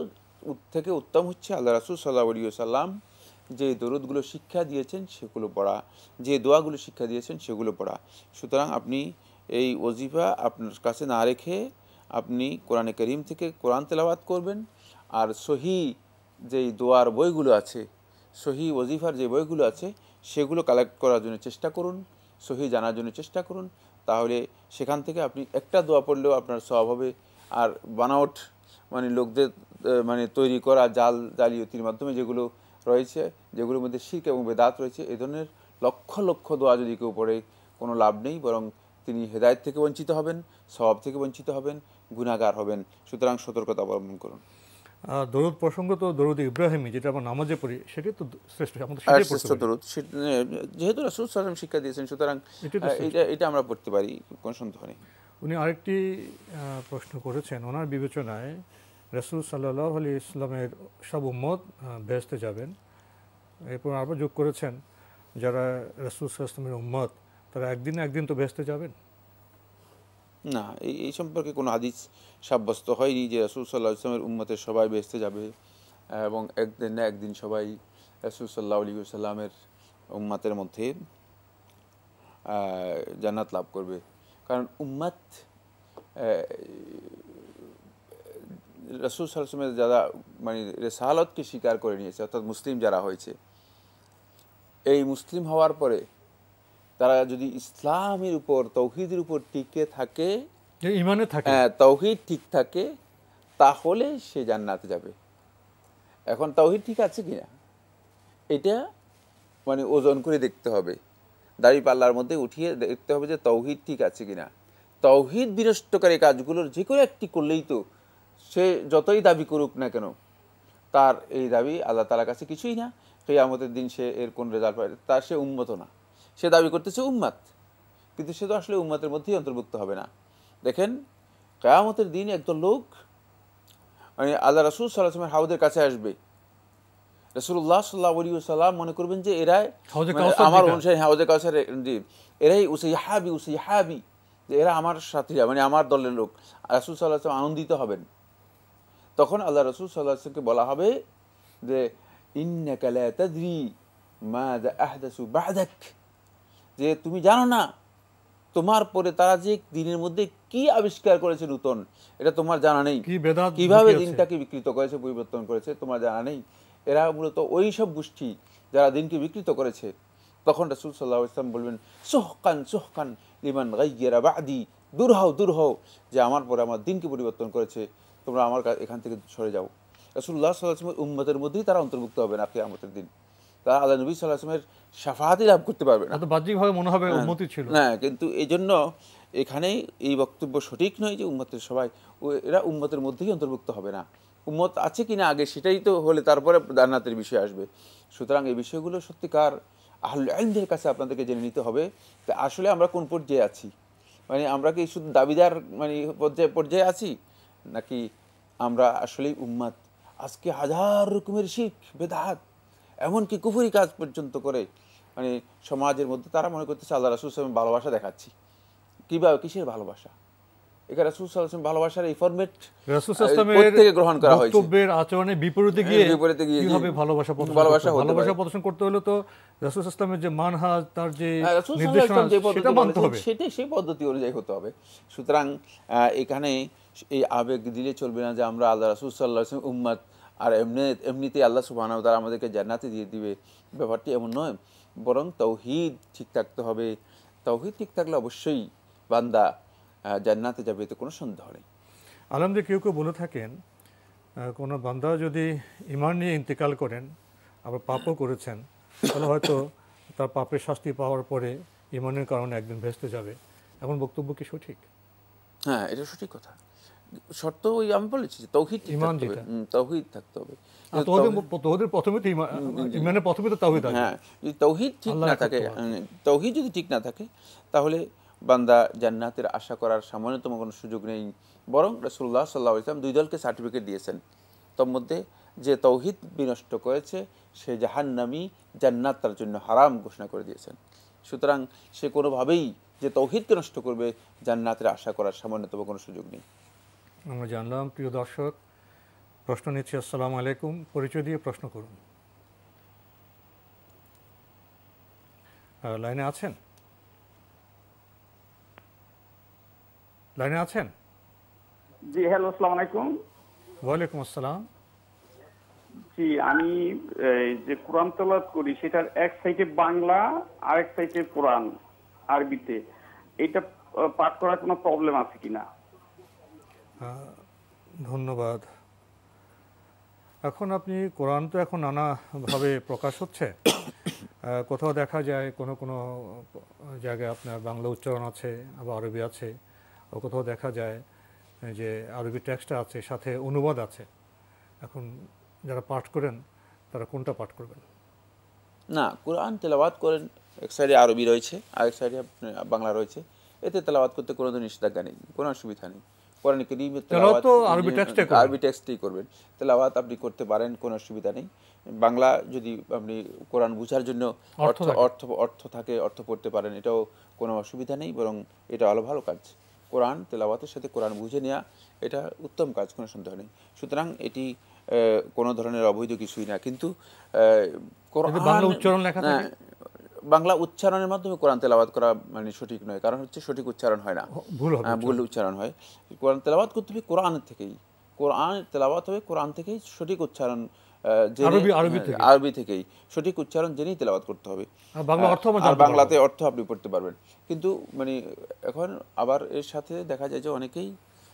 থেকে উত্তম হচ্ছে আল্লাহ রাসূল সাল্লাল্লাহু আলাইহি ওয়াসাল্লাম যে দরুদগুলো শিক্ষা দিয়েছেন সেগুলো পড়া, যে দোয়াগুলো শিক্ষা দিয়েছেন সেগুলো পড়া। সুতরাং আপনি এই ওজিফা আপনার কাছে না রেখে আপনি কোরআনে কারীম থেকে কোরআন তেলাওয়াত করবেন, আর সহি যেই দোয়ার বইগুলো আছে, সহি ওজিফার যে বইগুলো আছে সেগুলো কালেক্ট করার জন্য চেষ্টা করুন, সহি জানার জন্য চেষ্টা করুন, তাহলে সেখান থেকে আপনি একটা দোয়া পড়লেও আপনার সওয়াব হবে। আর বানাওয়াট মানে লোকদের মানে তৈরি করা জালিয়াতির মাধ্যমে যেগুলো রয়েছে, যেগুলোর মধ্যে শিরক এবং বেদাত রয়েছে, এই ধরনের লক্ষ লক্ষ দোয়া যদি কেউ পড়ে কোনো লাভ নেই, বরং তিনি হেদায়েত থেকে বঞ্চিত হবেন, সওয়াব থেকে বঞ্চিত হবেন, গুনাহগার হবেন। সুতরাং সতর্কতা অবলম্বন করুন। দরুদ প্রসঙ্গ তো দরুদ ইব্রাহিমী, যেটা আমরা নামাজে পড়ি, সেটাই তো শ্রেষ্ঠ, আমাদের শ্রেষ্ঠ দরুদ, যেহেতু রাসূল সাল্লাল্লাহু আলাইহি ওয়াসাল্লাম শিক্ষা দিয়েছেন, সুতরাং এটা আমরা পড়তে পারি, কোনো সন্দেহ নেই। উনি আরেকটি প্রশ্ন করেছেন, ওনার বিবেচনায় রাসূল সাল্লাল্লাহু আলাইহি ওয়াসাল্লামের সব উম্মত বেহেশতে যাবেন, এরপর আবার যোগ করেছেন যারা রাসূল সাল্লাল্লাহু আলাইহি ওয়াসাল্লামের উম্মত তারা একদিন না একদিন তো বেহেশতে যাবেন। না, এই সম্পর্কে কোনো হাদিস সাব্যস্ত হয়নি যে রাসূল সাল্লাল্লাহু আলাইহি ওয়াসাল্লামের উম্মতের সবাই বেহেশতে যাবে এবং একদিন না একদিন সবাই রাসূল সাল্লাল্লাহু আলাইহি ওয়াসাল্লামের উম্মতের মধ্যে জান্নাত লাভ করবে। কারণ উম্মত রাসূল সাল্লাল্লাহু আলাইহি ওয়াসাল্লামের যারা মানে রিসালাতকে স্বীকার করে নিয়েছে, অর্থাৎ মুসলিম যারা হয়েছে, এই মুসলিম হওয়ার পরে তারা যদি ইসলামের উপর, তাওহীদের উপর টিকে থাকে, ঈমানে থাকে, তাওহীদ ঠিক থাকে, তাহলে সে জান্নাতে যাবে। এখন তাওহীদ ঠিক আছে কিনা এটা মানে ওজন করে দেখতে হবে, দাড়ি পাল্লার মধ্যে উঠিয়ে দেখতে হবে যে তাওহীদ ঠিক আছে কিনা। তাওহীদ বিনষ্টকারী কাজগুলোর যে কোনো একটি করলেই তো সে যতই দাবি করুক না কেন, তার এই দাবি আল্লাহ তাআলার কাছে কিছুই না। কিয়ামতের দিন সে এর কোন রেজাল্ট পাবে, তার সে উম্মত না। সে দাবি করতেছে উম্মাত, কিন্তু সে তো আসলে উম্মাতের মধ্যেই অন্তর্ভুক্ত হবে না। দেখেন, কিয়ামতের দিন একদল লোক মানে আল্লাহ রাসূল সাল্লাল্লাহু আলাইহি ওয়াসাল্লামের হাউদের কাছে আসবে। রাসূলুল্লাহ সাল্লাল্লাহু আলাইহি ওয়াসাল্লাম মনে করবেন যে এরাই আমার অনুসারী, হাউজে কাউসার, এরাই উসাইহাবি, যে এরা আমার সাথীরা, মানে আমার দলের লোক। রাসূল সাল্লাল্লাহু আলাইহি ওয়াসাল্লাম আনন্দিত হবেন। তখন আল্লাহ রাসূল সাল্লাল্লাহু আলাইহি ওয়াসাল্লামকে বলা হবে যে ইন্নাকা লা তাদরি মাযা আহদাসু বা'দাক, যে তুমি জানো না তোমার পরে তারা যে দিনের মধ্যে কি আবিষ্কার করেছে নতুন, এটা তোমার জানা নেই। কিভাবে দিনটাকে বিকৃত করেছে, পরিবর্তন করেছে, তোমার জানা নেই। এরা মূলত ওই সব গোষ্ঠী যারা দিনকে বিকৃত করেছে। তখন রাসূল সাল্লাল্লাহু আলাইহি ওয়াসাল্লাম বলবেন, সুহকান সুহকান লিমান গায়্যারা বা'দি, দূর হও দূর হও, যে আমার পরে আমার দিনকে পরিবর্তন করেছে, তোমরা আমার এখান থেকে সরে যাও। রাসূলুল্লাহ সাল্লাল্লাহু আলাইহি ওয়াসাল্লামের উম্মতের মধ্যেই তারা অন্তর্ভুক্ত হবে না কিয়ামতের দিন। তারা আল্লাহ নবী সাল্লাল্লাহু আলাইহি ওয়াসাল্লামের শাফাআতই লাভ করতে পারবে না। বাহ্যিকভাবে মনে হবে উম্মতই ছিল না, কিন্তু এই জন্য এখানে এই বক্তব্য সঠিক নয় যে উম্মতের সবাই, এরা উম্মতের মধ্যেই অন্তর্ভুক্ত হবে না। উম্মত আছে কিনা আগে সেটাই তো হলে তারপরে জান্নাতের বিষয় আসবে। সুতরাং এই বিষয়গুলো সত্যিকার আহলুল ইলমের কাছে আপনাদেরকে জেনে নিতে হবে যে আসলে আমরা কোন পর্যায়ে আছি। মানে আমরা কি শুধু দাবিদার মানে পর্যায়ে আছি, নাকি আমরা আসলেই উম্মত। আজকে হাজার রকমের শিরক বেদাত, এমনকি কুফরি কাজ পর্যন্ত করে মানে সমাজের মধ্যে তারা মনে করতেছে আল্লাহ রাসূল সাল্লাল্লাহু আলাইহি ওয়াসাল্লাম ভালোবাসা দেখাচ্ছি। কিভাবে, কিসের ভালোবাসা? এখানে রাসূল সাল্লাল্লাহু আলাইহি ওয়াসাল্লাম ভালোবাসার এই ফরম্যাট রাসূল সাল্লাল্লাহু আলাইহি ওয়াসাল্লাম থেকে গ্রহণ করা হয়েছে। বক্তব্যের আচরণের বিপরীতে গিয়ে কিভাবে ভালোবাসা প্রদর্শন করতে হলে তো রাসূল সাল্লাল্লাহু আলাইহি ওয়াসাল্লামের যে মানহাজ, তার যে নির্দেশনা, সেটা মানতে হবে, সেটাই সেই পদ্ধতি অনুযায়ী হতে হবে। সুতরাং এখানে এই আবেগ দিলে চলবে না যে আমরা আল্লাহ রাসূল সাল্লাল্লাহু আলাইহি ওয়াসাল্লাম উম্মত আর এমনিতেই আল্লাহ সুবহানাহু ওয়া তাআলা আমাদেরকে জান্নাতে দিয়ে দিবে, ব্যাপারটি এমন নয়। বরং তাওহীদ ঠিক থাকতে হবে। তাওহীদ ঠিক থাকলে অবশ্যই বান্দা জান্নাতে যাবে, এতে কোনো সন্দেহ নেই। আলহামদুলিল্লাহ, কেউ কেউ বলে থাকেন কোনো বান্দা যদি ঈমান নিয়ে ইন্তেকাল করেন, আবার পাপও করেছেন, তাহলে হয়তো তার পাপের শাস্তি পাওয়ার পরে ঈমানের কারণে একদিন ভেস্তে যাবে। এমন বক্তব্য কি সঠিক? হ্যাঁ, এটা সঠিক কথা। শর্ত ওই আমি বলেছি যে তাওহীদ তাওহীদ থাকতে হবে। তাওহীদের প্রথমে তো ঈমানের প্রথমে তো তাওহীদ আছে। হ্যাঁ, যদি তাওহীদ ঠিক না থাকে, তাওহীদ যদি ঠিক না থাকে, তাহলে বান্দা জান্নাতের আশা করার সামান্যতম কোনো সুযোগ নেই। বরং রাসূলুল্লাহ সাল্লাল্লাহু আলাইহি ওয়াসাল্লাম দুই দলকে সার্টিফিকেট দিয়েছেন, তার মধ্যে যে তাওহীদ বিনষ্ট করেছে সে জাহান্নামী, জান্নাত তার জন্য হারাম ঘোষণা করে দিয়েছেন। সুতরাং সে কোনোভাবেই যে তাওহীদকে নষ্ট করবে, জান্নাতের আশা করার সামান্যতম কোনো সুযোগ নেই। আমরা জানলাম। প্রিয় দর্শক, প্রশ্ন নিচ্ছি। আসসালামু আলাইকুম, পরিচয় দিয়ে প্রশ্ন করুন। লাইনে আছেন? লাইনে আছেন? জি, হ্যালো, আসসালামু আলাইকুম। ওয়ালাইকুম আসসালাম। জি, আমি যে কোরআন তেলাওয়াত করি সেটার এক সাইডে বাংলা আর এক সাইডে কোরআন আরবিতে, এটা পাঠ করার কোনো প্রবলেম আছে কিনা? ধন্যবাদ। এখন আপনি কোরআন তো এখন নানাভাবে প্রকাশ হচ্ছে, কোথাও দেখা যায় কোনো কোনো জায়গায় আপনার বাংলা উচ্চারণ আছে, আবার আরবি আছে, ও কোথাও দেখা যায় যে আরবি টেক্সটটা আছে, সাথে অনুবাদ আছে। এখন যারা পাঠ করেন তারা কোনটা পাঠ করবেন? না, কোরআন তেলাওয়াত করেন, এক সাইডে আরবি রয়েছে, আরেক সাইডে বাংলা রয়েছে, এতে তেলাওয়াত করতে কোনো নিষেধাজ্ঞা নেই, কোনো অসুবিধা নেই। কোরআন কারীমের তেলাওয়াত আরবি টেক্সটেই করবেন, তেলাওয়াত আপনি করতে পারেন, কোনো অসুবিধা নেই। বাংলা যদি আপনি কোরআন বুঝার জন্য অর্থ থাকে, অর্থ পড়তে পারেন, এটাও কোনো অসুবিধা নেই, বরং এটা আলো ভালো কাজ। কোরআন তেলাওয়াতের সাথে কোরআন বুঝে নেওয়া এটা উত্তম কাজ, কোনো সন্দেহ নেই। সুতরাং এটি কোনো ধরনের অবৈধ কিছুই না। কিন্তু বাংলা উচ্চারণের মাধ্যমে কোরআন তেলাওয়াত করা মানে সঠিক নয়, কারণ হচ্ছে সঠিক উচ্চারণ হয় না, ভুল উচ্চারণ হয়। কোরআন তেলাওয়াত করতে হবে কোরআনের থেকেই, কোরআন তেলাওয়াত হবে কোরআন থেকেই, সঠিক উচ্চারণ আরবি থেকেই সঠিক উচ্চারণ জেনেই তেলাওয়াত করতে হবে। আর বাংলাতে অর্থ আপনি পড়তে পারবেন। কিন্তু মানে এখন আবার এর সাথে দেখা যায় যে অনেকেই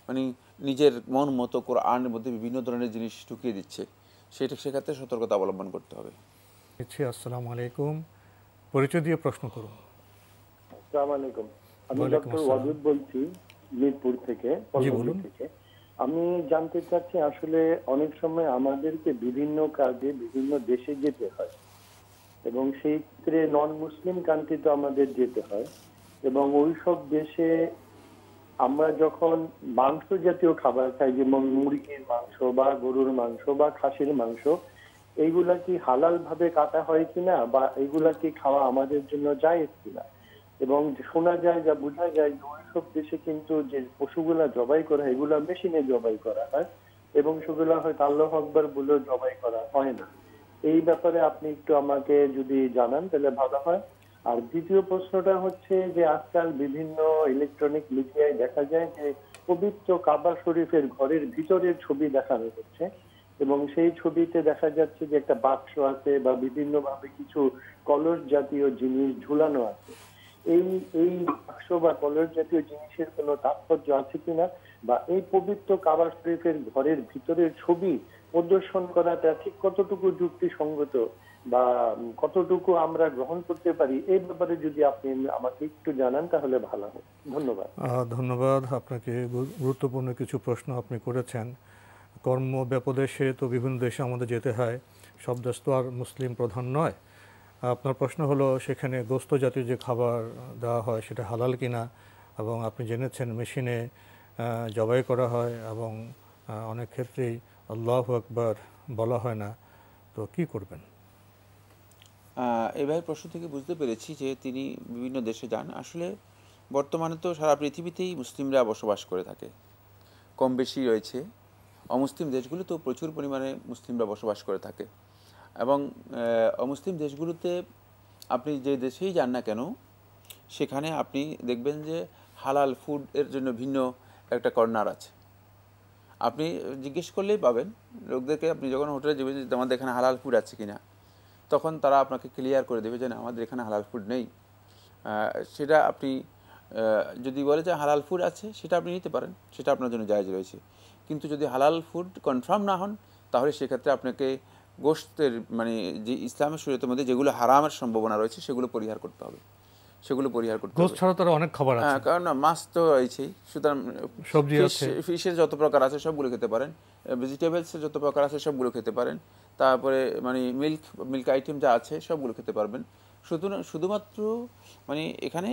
মানে নিজের মন মতো কোরআনের মধ্যে বিভিন্ন ধরনের জিনিস ঢুকিয়ে দিচ্ছে, সেক্ষেত্রে সতর্কতা অবলম্বন করতে হবে। আসসালামু আলাইকুম, পরিচয় দিয়ে প্রশ্ন করুন। আসসালামু আলাইকুম, আমি ডক্টর ওয়াদুদ বলছি মিরপুর থেকে। আমি জানতে চাচ্ছি, আসলে অনেক সময় আমাদেরকে বিভিন্ন কাজে বিভিন্ন দেশে যেতে হয়, এবং সেই ক্ষেত্রে নন মুসলিম কান্ট্রিতে আমাদের যেতে হয়, এবং ওই সব দেশে আমরা যখন মাংস জাতীয় খাবার খাই, যেমন মুরগির মাংস বা গরুর মাংস বা খাসির মাংস, এইগুলা কি হালাল ভাবে কাটা হয় কিনা, বা এইগুলা কি খাওয়া আমাদের জন্য জায়েজ কিনা? এবং শোনা যায়, যা বোঝা যায় যে ওইসব দেশে কিন্তু যে পশুগুলা জবাই করা হয় এগুলা মেশিনে জবাই করা হয়, এবং সেগুলা হয়তো আল্লাহু আকবার বলেও জবাই করা হয় না। এই ব্যাপারে আপনি একটু আমাকে যদি জানান তাহলে ভালো হয়। আর দ্বিতীয় প্রশ্নটা হচ্ছে যে আজকাল বিভিন্ন ইলেকট্রনিক মিডিয়ায় দেখা যায় যে পবিত্র কাবা শরীফের ঘরের ভিতরের ছবি দেখানো হচ্ছে, এবং সেই ছবিতে দেখা যাচ্ছে যে একটা বাক্স আছে বা বিভিন্ন ভাবে কিছু কলস জাতীয় জিনিস ঝুলানো আছে। এই বাক্স বা কলস জাতীয় জিনিসের কোনো তাৎপর্য আছে কিনা, বা এই পবিত্র কাবা শরীফের ঘরের ভিতরের ছবি প্রদর্শন করাটা ঠিক কতটুকু যুক্তিসঙ্গত বা কতটুকু আমরা গ্রহণ করতে পারি, এই ব্যাপারে যদি আপনি আমাকে একটু জানান তাহলে ভালো হয়। ধন্যবাদ। ধন্যবাদ আপনাকে। গুরুত্বপূর্ণ কিছু প্রশ্ন আপনি করেছেন। কর্ম ব্যাপদেশে তো বিভিন্ন দেশে আমাদের যেতে হয়, সব দেশ তো আর মুসলিম প্রধান নয়। আপনার প্রশ্ন হলো সেখানে গোস্ত জাতীয় যে খাবার দেওয়া হয় সেটা হালাল কিনা, এবং আপনি জেনেছেন মেশিনে জবাই করা হয় এবং অনেক ক্ষেত্রেই আল্লাহু আকবার বলা হয় না, তো কি করবেন? এবার প্রশ্ন থেকে বুঝতে পেরেছি যে তিনি বিভিন্ন দেশে যান। আসলে বর্তমানে তো সারা পৃথিবীতেই মুসলিমরা বসবাস করে থাকে, কম বেশি রয়েছে। অমুসলিম দেশগুলোতেও প্রচুর পরিমাণে মুসলিমরা বসবাস করে থাকে, এবং অমুসলিম দেশগুলোতে আপনি যে দেশেই যান না কেন সেখানে আপনি দেখবেন যে হালাল ফুড এর জন্য ভিন্ন একটা কর্নার আছে। আপনি জিজ্ঞেস করলেই পাবেন লোকদেরকে, আপনি যখন হোটেলে যাবেন যে আমাদের এখানে হালাল ফুড আছে কিনা, তখন তারা আপনাকে ক্লিয়ার করে দেবে যে না, আমাদের এখানে হালাল ফুড নেই। সেটা আপনি যদি বলে যে হালাল ফুড আছে, সেটা আপনি নিতে পারেন, সেটা আপনার জন্য জায়েজ রয়েছে। কিন্তু যদি হালাল ফুড কনফার্ম না হন, তাহলে সেক্ষেত্রে আপনাকে গোশতের মানে যে ইসলামের শরীয়তের মধ্যে যেগুলো হারামের সম্ভাবনা রয়েছে সেগুলো পরিহার করতে হবে, সেগুলো পরিহার করতে হবে। গোশত ছাড়া তো অনেক খাবার আছে, কারণ মাছ তো রয়েছেই, সুতরাং সবজি আছে, ফিশের যত প্রকার আছে সবগুলো খেতে পারেন, ভেজিটেবলসের যত প্রকার আছে সবগুলো খেতে পারেন, তারপরে মানে মিল্ক আইটেম যা আছে সবগুলো খেতে পারবেন। শুধুমাত্র মানে এখানে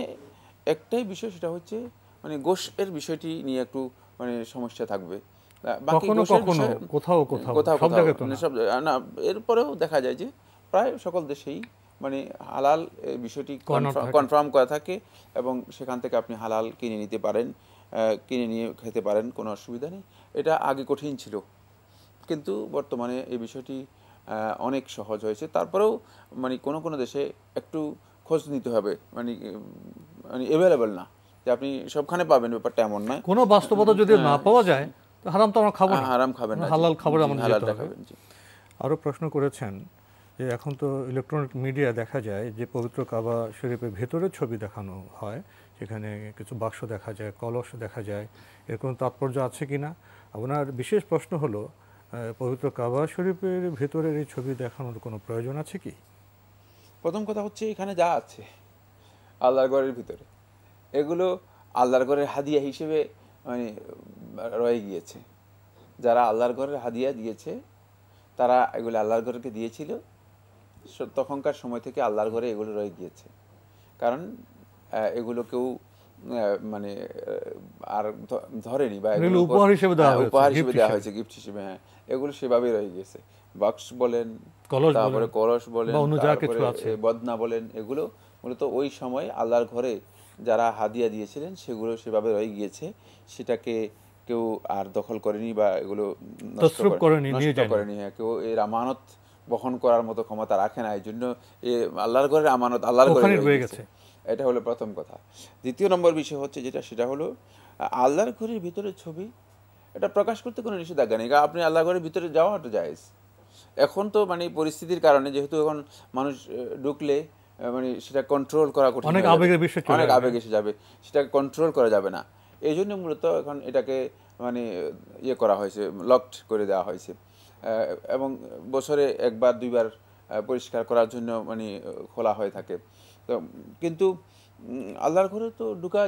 একটাই বিষয়, সেটা হচ্ছে মানে গোশতের বিষয়টি নিয়ে একটু মানে সমস্যা থাকবে। এরপরেও দেখা যায় যে প্রায় সকল দেশেই মানে হালাল বিষয়টি কনফার্ম করা থাকে, এবং সেখান থেকে আপনি হালাল কিনে নিতে পারেন, কিনে নিয়ে খেতে পারেন, কোনো অসুবিধা নেই। এটা আগে কঠিন ছিল, কিন্তু বর্তমানে এই বিষয়টি অনেক সহজ হয়েছে। তারপরেও মানে কোনো দেশে একটু খোঁজ নিতে হবে, মানে অ্যাভেলেবল না যে আপনি সবখানে পাবেন, ব্যাপারটা এমন নয়। কোনো বাস্তবতা যদি না পাওয়া যায় হারাম তো আমরা খাবো না, হারাম খাবেন না, হালাল খাবার আমাদের যেতে হবে। আরও প্রশ্ন করেছেন যে এখন তো ইলেকট্রনিক মিডিয়া দেখা যায় যে পবিত্র কাবা শরীফের ভেতরের ছবি দেখানো হয়, সেখানে কিছু বাক্স দেখা যায়, কলস দেখা যায়, এর কোনো তাৎপর্য আছে কি না? আপনার বিশেষ প্রশ্ন হলো পবিত্র কাবা শরীফের ভেতরের এই ছবি দেখানোর কোনো প্রয়োজন আছে কি? প্রথম কথা হচ্ছে এখানে যা আছে আল্লাহর ঘরের ভিতরে, এগুলো আল্লাহর ঘরের হাদিয়া হিসেবে মানে রয়ে গিয়েছে। যারা আল্লাহর ঘরের হাদিয়া দিয়েছে তারা এগুলো আল্লাহর ঘরকে দিয়েছিল, তখনকার সময় থেকে আল্লাহর ঘরে এগুলো রয়ে গিয়েছে। কারণ এগুলো কেউ মানে আর ধরেনি, বা উপহার হিসেবে দেওয়া হয়েছে, গিফট হিসেবে। হ্যাঁ, এগুলো সেভাবেই রয়ে গেছে। বাক্স বলেন, তারপরে কলস বলেন, বদনা বলেন, এগুলো মূলত ওই সময় আল্লাহর ঘরে যারা হাদিয়া দিয়েছিলেন সেগুলো সেভাবে রয়ে গিয়েছে। সেটাকে কেউ আর দখল করেনি বা এগুলো নষ্ট করেনি। হ্যাঁ, কেউ এর আমানত বহন করার মতো ক্ষমতা রাখে না, এই জন্য আল্লাহর ঘরের আমানত আল্লাহর ঘরে রয়ে গেছে। এটা হলো প্রথম কথা। দ্বিতীয় নম্বর বিষয় হচ্ছে সেটা হলো আল্লাহর ঘরের ভিতরে ছবি, এটা প্রকাশ করতে কোনো নিষেধাজ্ঞা নেই। আপনি আল্লাহর ঘরের ভিতরে যাওয়াটা জায়েজ। এখন তো মানে পরিস্থিতির কারণে যেহেতু এখন মানুষ ঢুকলে মানে সেটা কন্ট্রোল করা কঠিন, অনেক আবেগ এসে যাবে, সেটাকে কন্ট্রোল করা যাবে না। এই জন্য মূলত এখন এটাকে মানে করা হয়েছে, লকড করে দেওয়া হয়েছে, এবং বছরে একবার দুইবার পরিষ্কার করার জন্য মানে খোলা হয়ে থাকে। তো কিন্তু আল্লাহর ঘরে তো ঢুকা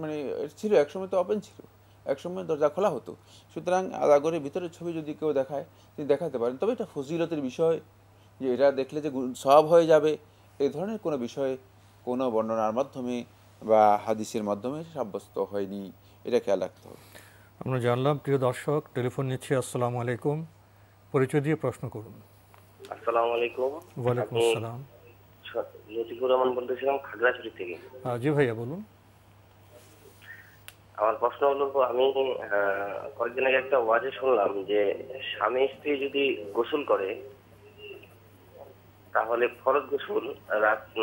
মানে ছিল, একসময় তো ওপেন ছিল, একসময় দরজা খোলা হতো। সুতরাং আল্লাহর ঘরের ভিতরের ছবি যদি কেউ দেখায় তিনি দেখাতে পারেন, তবে এটা ফজিলতের বিষয় যে এটা দেখলে যে সওয়াব হয়ে যাবে এই ধরনের কোনো বিষয় কোনো বর্ণনার মাধ্যমে বা হাদিসের মাধ্যমে সাব্যস্ত হয়নি, এটা খেয়াল রাখতে হবে। আমরা জানলাম। প্রিয় দর্শক, টেলিফোন নিচ্ছি। আসসালামু আলাইকুম, পরিচয় দিয়ে প্রশ্ন করুন। আসসালামু আলাইকুম। ওয়ালাইকুম আসসালাম। লতিফুর রহমান বলতেছিলাম খাগড়াছড়ি থেকে। জি ভাইয়া বলুন। আমার প্রশ্ন হলো, আমি কয়েকদিন আগে একটা ওয়াজে শুনলাম যে স্বামী স্ত্রী যদি গোসল করে তাহলে ফরজ গোসল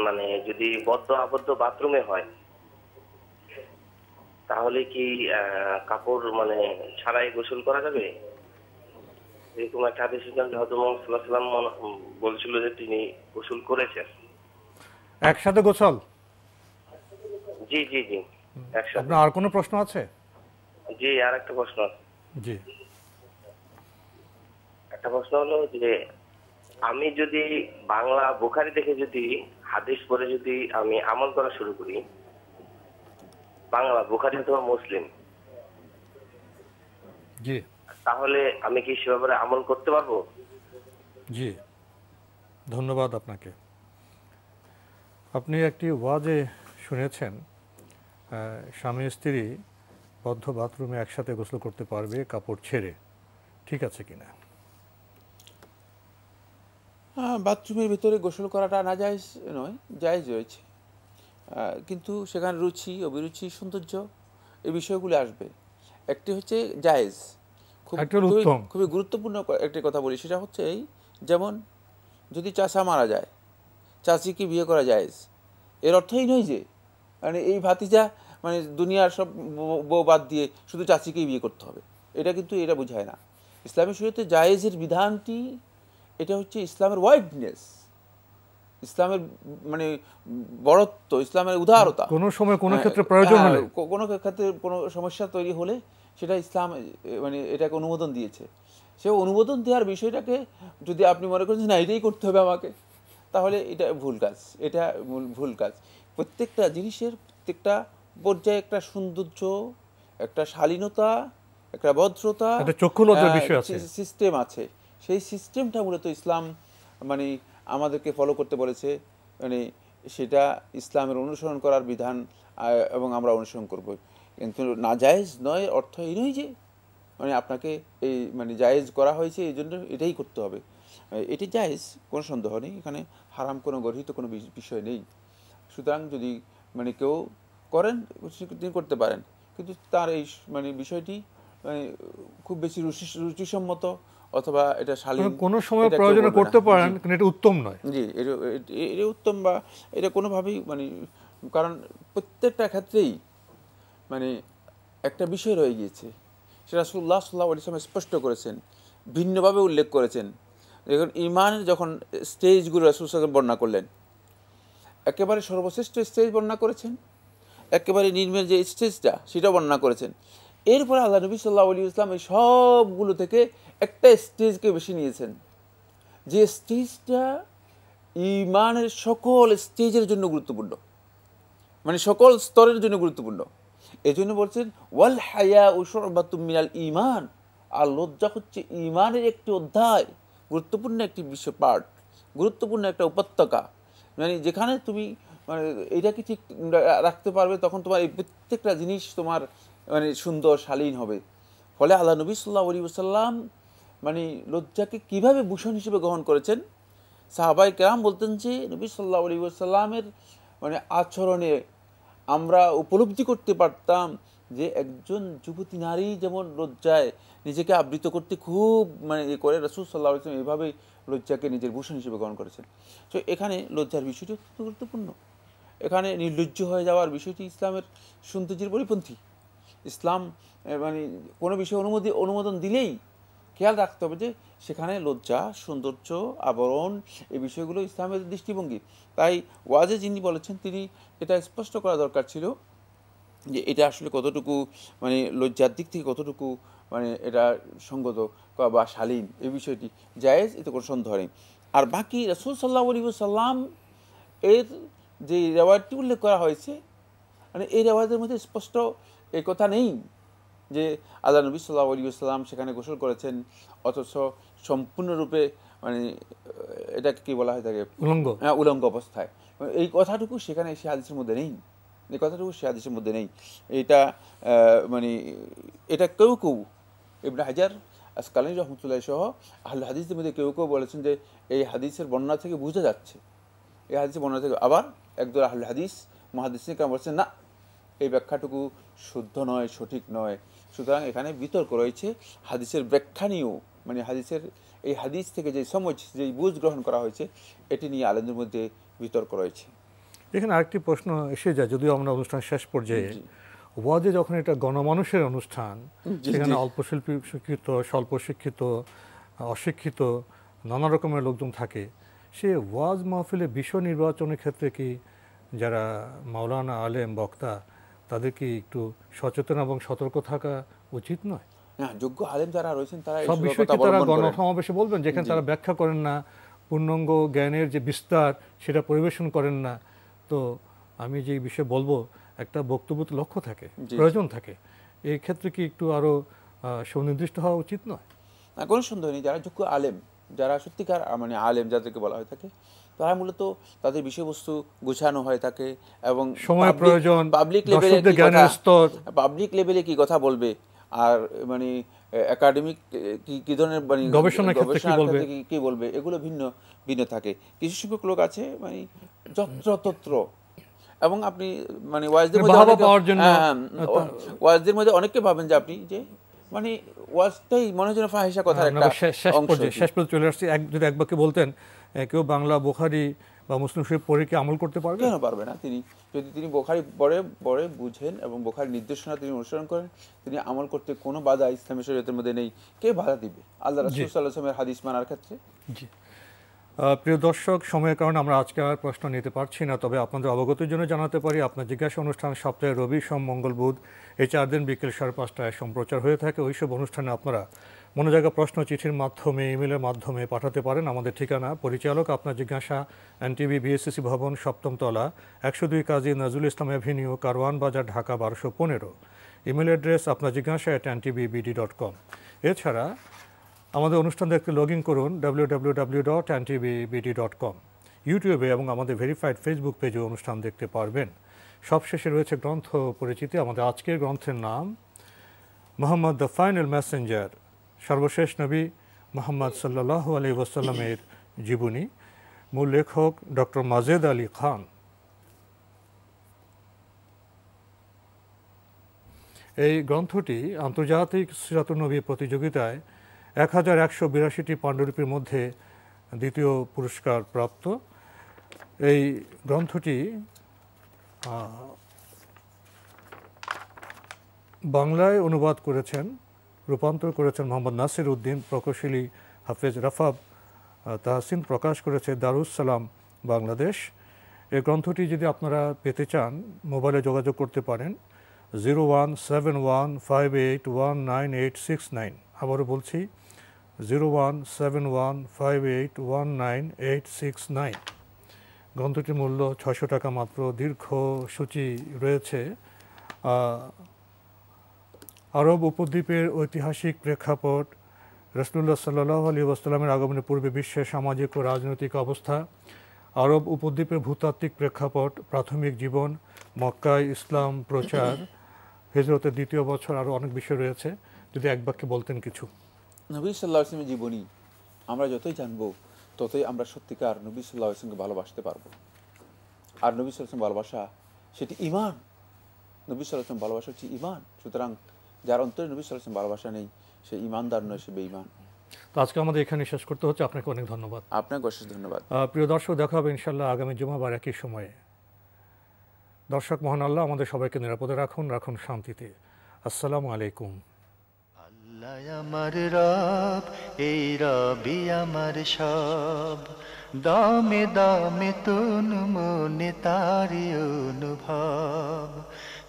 মানে যদি বদ্ধ আবদ্ধ বাথরুমে হয় তাহলে কি কাপড় মানে ছাড়াই গোসল করা যাবে? এরকম একটা হাদিস হযরত মুহাম্মদ সাল্লাল্লাহু আলাইহি ওয়াসাল্লাম বলছিল যে তিনি গোসল করেছেন। একসাথে গোসল? জি জি জি একসাথে। আপনার আর কোনো প্রশ্ন আছে? জি আর একটা প্রশ্ন আছে। জি। একটা প্রশ্ন হলো যে আমি যদি বাংলা বুখারী দেখে যদি হাদিস পড়ে যদি আমি আমল করা শুরু করি, বাংলা বুখারী অথবা মুসলিম, জি, তাহলে আমি কি সে ব্যাপারে আমল করতে পারবো? জি, ধন্যবাদ আপনাকে। আপনি একটি ওয়াজে শুনেছেন স্বামী স্ত্রী বদ্ধ বাথরুমে একসাথে গোসল করতে পারবে কাপড় ছেড়ে, ঠিক আছে কিনা? বাথরুমের ভিতরে গোসল করাটা না জায়েজ নয়, জায়েজ রয়েছে, কিন্তু সেখানে রুচি অভিরুচি সৌন্দর্য এই বিষয়গুলো আসবে। একটি হচ্ছে জায়েজ, খুবই গুরুত্বপূর্ণ একটি কথা বলি, সেটা হচ্ছে এই, যেমন যদি চাচা মারা যায়, চাচিকে বিয়ে করা জায়েজ, এর অর্থই নয় যে মানে এই ভাতিজা মানে দুনিয়ার সব বউ বাদ দিয়ে শুধু চাচিকেই বিয়ে করতে হবে, এটা কিন্তু এটা বোঝায় না। ইসলামী শরীয়তে জায়েজের বিধানটি এটা হচ্ছে ইসলামের ওয়াইডনেস, ইসলামের মানে বড়ত্ব, ইসলামের উদারতা। কোনো সময় কোনো ক্ষেত্রে প্রয়োজন হলে, কোনো ক্ষেত্রে কোনো সমস্যা তৈরি হলে সেটা ইসলাম মানে এটাকে অনুমোদন দিয়েছে। সে অনুমোদন দেওয়ার বিষয়টাকে যদি আপনি মনে করেন না এটাই করতে হবে আমাকে, তাহলে এটা ভুল কাজ, এটা ভুল কাজ। প্রত্যেকটা জিনিসের প্রত্যেকটা পর্যায়ে একটা সৌন্দর্য, একটা শালীনতা, একটা ভদ্রতা, একটা চক্ষুলজ্জার বিষয় আছে, সিস্টেম আছে। সেই সিস্টেমটা মূলত ইসলাম মানে আমাদেরকে ফলো করতে বলেছে, মানে সেটা ইসলামের অনুসরণ করার বিধান এবং আমরা অনুসরণ করব। কিন্তু না জায়েজ নয় অর্থ এই নয় যে মানে আপনাকে এই মানে জায়েজ করা হয়েছে এই জন্য এটাই করতে হবে, এটি জায়েজ, কোনো সন্দেহ নেই, এখানে হারাম কোনো গর্হিত কোনো বিষয় নেই। সুতরাং যদি মানে কেউ করেন তিনি করতে পারেন, কিন্তু তার এই মানে বিষয়টি মানে খুব বেশি রুচিসম্মত অথবা এটা শালীন কোনো সময় প্রয়োজনে করতে পারেন, কিন্তু এটা উত্তম নয়। জি, এটা উত্তম বা এটা কোনোভাবেই মানে, কারণ প্রত্যেকটা ক্ষেত্রেই মানে একটা বিষয় রয়ে গিয়েছে, সেটা রাসূলুল্লাহ সাল্লাল্লাহু আলাইহি ওয়াসাল্লাম স্পষ্ট করেছেন, ভিন্নভাবে উল্লেখ করেছেন। দেখুন ইমানের যখন স্টেজগুলো রাসূল সাল্লাল্লাহু আলাইহি ওয়াসাল্লাম বর্ণনা করলেন, একেবারে সর্বশ্রেষ্ঠ স্টেজ বর্ণনা করেছেন, একেবারে নিম্নের যে স্টেজটা সেটা বর্ণনা করেছেন। এরপরে আল্লাহ নবী সাল্লাল্লাহু আলাইহি ওয়াসাল্লাম এই সবগুলো থেকে একটা স্টেজকে বেশি নিয়েছেন, যে স্টেজটা ইমানের সকল স্টেজের জন্য গুরুত্বপূর্ণ, মানে সকল স্তরের জন্য গুরুত্বপূর্ণ। এই জন্য বলছেন ওয়াল হায়াউ শুরবাতুম মিনাল ঈমান, আর লজ্জা হচ্ছে ঈমানের একটি অধ্যায়, গুরুত্বপূর্ণ একটি বিষয়, পার্ট, গুরুত্বপূর্ণ একটা উপত্যকা। মানে যেখানে তুমি মানে এটাকে ঠিক রাখতে পারবে তখন তোমার এই প্রত্যেকটা জিনিস তোমার মানে সুন্দর শালীন হবে। ফলে আল্লাহ নবী সাল্লাল্লাহু আলাইহি ওয়াসাল্লাম মানে লজ্জাকে কিভাবে ভূষণ হিসেবে গ্রহণ করেছেন, সাহাবায়ে কেরাম বলতেন যে নবী সাল্লাল্লাহু আলাইহি ওয়াসাল্লামের মানে আচরণে আমরা উপলব্ধি করতে পারতাম যে একজন যুবতী নারী যেমন লজ্জায় নিজেকে আবৃত করতে খুব মানে করে, রাসূল সাল্লাল্লাহু আলাইহি ওয়াসাল্লাম এইভাবেই লজ্জাকে নিজের ভূষণ হিসেবে গ্রহণ করেছেন। তো এখানে লজ্জার বিষয়টি অত্যন্ত গুরুত্বপূর্ণ। এখানে নির্লজ্জ হয়ে যাওয়ার বিষয়টি ইসলামের সৌন্দর্যের পরিপন্থী। ইসলাম মানে কোনো বিষয়ে অনুমোদন দিলেই খেয়াল রাখতে হবে যে সেখানে লজ্জা, সৌন্দর্য, আবরণ এই বিষয়গুলো ইসলামের দৃষ্টিভঙ্গি। তাই ওয়াজে যিনি বলেছেন তিনি এটা স্পষ্ট করা দরকার ছিল যে এটা আসলে কতটুকু মানে লজ্জার দিক থেকে কতটুকু মানে এটা সঙ্গত বা শালীন, এই বিষয়টি জায়েজ, এতে কোনো সন্দেহ নেই। আর বাকি রাসূল সাল্লাল্লাহু আলাইহি ওয়াসাল্লাম এর যে রেওয়ায়তটি উল্লেখ করা হয়েছে, মানে এই রেওয়ায়তের মধ্যে স্পষ্ট এই কথা নেই যে আল্লাহ নবী সাল্লাল্লাহু আলাইহি ওয়াসাল্লাম সেখানে গোসল করেছেন অথচ সম্পূর্ণরূপে মানে এটাকে কি বলা হয় থাকে উলঙ্গ অবস্থায়, এই কথাটুকু সেখানে সে হাদিসের মধ্যে নেই, এই কথাটুকু সে হাদিসের মধ্যে নেই। এটা মানে এটা কেউ কেউ ইবনে হাজার আসকালানী রাহমাতুল্লাহ সহ আহলে হাদিসদের মধ্যে কেউ কেউ বলেছেন যে এই হাদিসের বর্ণনা থেকে বোঝা যাচ্ছে, এই হাদিসের বর্ণনা থেকে। আবার একদল আহলে হাদিস মুহাদ্দিসিন কেরাম বলছেন না, এই ব্যাখ্যাটুকু শুদ্ধ নয়, সঠিক নয়। সুতরাং এখানে বিতর্ক রয়েছে, হাদিসের ব্যাখ্যা নিয়েও মানে হাদিসের এই হাদিস থেকে যে সমঝ যে বুঝ গ্রহণ করা হয়েছে এটি নিয়ে আলেমদের মধ্যে বিতর্ক রয়েছে। এখানে আরেকটি প্রশ্ন এসে যায়, যদিও আমরা অনুষ্ঠান শেষ পর্যায়ে, ওয়াজে যখন এটা গণমানুষের অনুষ্ঠান, সেখানে অল্প শিক্ষিত, স্বল্প শিক্ষিত, অশিক্ষিত নানা রকমের লোকজন থাকে, সে ওয়াজ মাহফিলে বিষয় নির্বাচনের ক্ষেত্রে কি যারা মাওলানা আলেম বক্তা তাদের কি একটু সচেতন এবং সতর্ক থাকা উচিত নয়? না, যোগ্য আলেম যারা রয়েছেন তারা সব বিষয় কি তারা গণসমাবেশে বলবেন, যেখানে তারা ব্যাখ্যা করেন না, পূর্ণাঙ্গ জ্ঞানের যে বিস্তার সেটা পরিবেশন করেন না? তো আমি যে বিষয়ে বলবো, একটা বক্তব্য লক্ষ্য থাকে, প্রয়োজন থাকে, এই ক্ষেত্রে কি একটু আরো সুনির্দিষ্ট হওয়া উচিত নয়? না, কোনো সন্দেহ নেই। যারা যোগ্য আলেম, যারা সত্যিকার মানে আলেম যাদেরকে বলা হয়ে থাকে, তারা মূলত তাদের বিষয়বস্তু গোছানো হয়ে থাকে এবং সময় প্রয়োজন, পাবলিক লেভেলে কি কথা বলবে, আর মানে একাডেমিক কি ধরনের মানে গবেষণার ক্ষেত্রে কি বলবে, এগুলো ভিন্ন ভিন্ন থাকে। কিছু সংখ্যক লোক আছে মানে যত্রতত্র, এবং আপনি মানে ওয়াজদের মধ্যে অনেকে ভাবেন যে আপনি যে মানে ওয়াজটাই মনে হয় যেন ফাহিশা কথার একটা শেষ পর্যন্ত চলে আসছি। যদি এক বাক্যে বলতেন, কেউ বাংলা বুখারী বা মুসলিম শরীফ পড়ে কি আমল করতে পারবে? কেন পারবে না? যদি তিনি বুখারী পড়ে বুঝেন এবং বুখারীর নির্দেশনা তিনি অনুসরণ করেন, তিনি আমল করতে কোনো বাধা ইসলামী শরীয়তের মধ্যে নেই। কে বাধা দিবে আল্লাহ রাসূল সাল্লাল্লাহু আলাইহি ওয়াসাল্লামের হাদিস মানার ক্ষেত্রে? জি, প্রিয় দর্শক, সময়ের কারণে আমরা আজকে আর প্রশ্ন নিতে পারছি না, তবে আপনাদের অবগতির জন্য জানাতে পারি, আপনার জিজ্ঞাসা অনুষ্ঠান সপ্তাহে রবি, সোম, মঙ্গল, বুধ এই 4 দিন বিকেল 5:30টায় সম্প্রচার হয়ে থাকে। ওইসব অনুষ্ঠানে আপনারা মনোজায়গা প্রশ্ন চিঠির মাধ্যমে, ইমেলের মাধ্যমে পাঠাতে পারেন। আমাদের ঠিকানা পরিচালক আপনার জিজ্ঞাসা, এনটিভি, বিএসসিসি ভবন, 7ম তলা, 102 কাজী নজরুল ইসলাম অ্যাভিনিউ, কারওয়ান বাজার, ঢাকা 1215। ইমেল অ্যাড্রেস আপনার জিজ্ঞাসা @ntvbd.com। এছাড়া আমাদের অনুষ্ঠান দেখতে লগ ইন করুন www.ntvbd.com। ইউটিউবে এবং আমাদের ভেরিফাইড ফেসবুক পেজে অনুষ্ঠান দেখতে পারবেন। সবশেষে রয়েছে গ্রন্থ পরিচিতি। আমাদের আজকের গ্রন্থের নাম মুহাম্মদ দ্য ফাইনাল মেসেঞ্জার, সর্বশেষ নবী মুহাম্মদ সাল্লাল্লাহু আলাইহি ওয়াসাল্লামের জীবনী। মূল লেখক ডক্টর মাজেদ আলী খান। এই গ্রন্থটি আন্তর্জাতিক সিরাতুন নবী প্রতিযোগিতায় 1182টি পাণ্ডুলিপির মধ্যে দ্বিতীয় পুরস্কার প্রাপ্ত। এই গ্রন্থটি বাংলায় অনুবাদ করেছেন, রূপান্তর করেছেন মোহাম্মদ নাসির উদ্দিন, প্রকৌশলী হাফেজ রাফাব তাহসিন, প্রকাশ করেছে দারুস সালাম বাংলাদেশ। এই গ্রন্থটি যদি আপনারা পেতে চান, মোবাইলে যোগাযোগ করতে পারেন 017158196869। আবারও বলছি 017158196869। গ্রন্থটির মূল্য 600 টাকা মাত্র। দীর্ঘ সূচি রয়েছে। আরব উপদ্বীপের ঐতিহাসিক প্রেক্ষাপট, রাসূলুল্লাহ সাল্লাল্লাহু আলাইহি ওয়াসাল্লামের আগমনের পূর্বে বিশ্বের সামাজিক ও রাজনৈতিক অবস্থা, আরব উপদ্বীপের ভূতাত্ত্বিক প্রেক্ষাপট, প্রাথমিক জীবন, মক্কায় ইসলাম প্রচার, হিজরতের 2য় বছর, আরও অনেক বিষয় রয়েছে। যদি এক বাক্যে বলতেন কিছু। নবী সাল্লাল্লাহু আলাইহি ওয়াসাল্লামের জীবনী আমরা যতই জানবো ততই আমরা সত্যিকার নবী সাল্লাল্লাহু আলাইহি ওয়াসাল্লামকে ভালোবাসতে পারবো। আর নবী সাল্লাল্লাহু আলাইহি ওয়াসাল্লাম ভালোবাসা সেটি ঈমান। নবী সাল্লাল্লাহু আলাইহি ওয়াসাল্লাম ভালোবাসা হচ্ছে ঈমান। সুতরাং যার অন্তরে নবী সাল্লাল্লাহু আলাইহি ওয়াসাল্লাম ভালোবাসা নেই, সে ঈমানদার নয়, সে বেঈমান। তো আজকে আমাদের এখানে শেষ করতে হচ্ছে। আপনাকে অনেক ধন্যবাদ। আপনাকে অশেষ ধন্যবাদ। প্রিয় দর্শক, দেখা হবে ইনশাআল্লাহ আগামী জুমাবার একই সময়ে। দর্শক, মহান আল্লাহ আমাদের সবাইকে নিরাপদে রাখুন, রাখুন শান্তিতে। আসসালামু আলাইকুম। আল্লাহ আমার রব, এই রবি আমার সব, দামে দামে তুন মনে তারি অনুভব।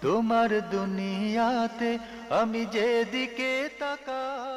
তোমার দুনিয়াতে আমি যেদিকে তাকাই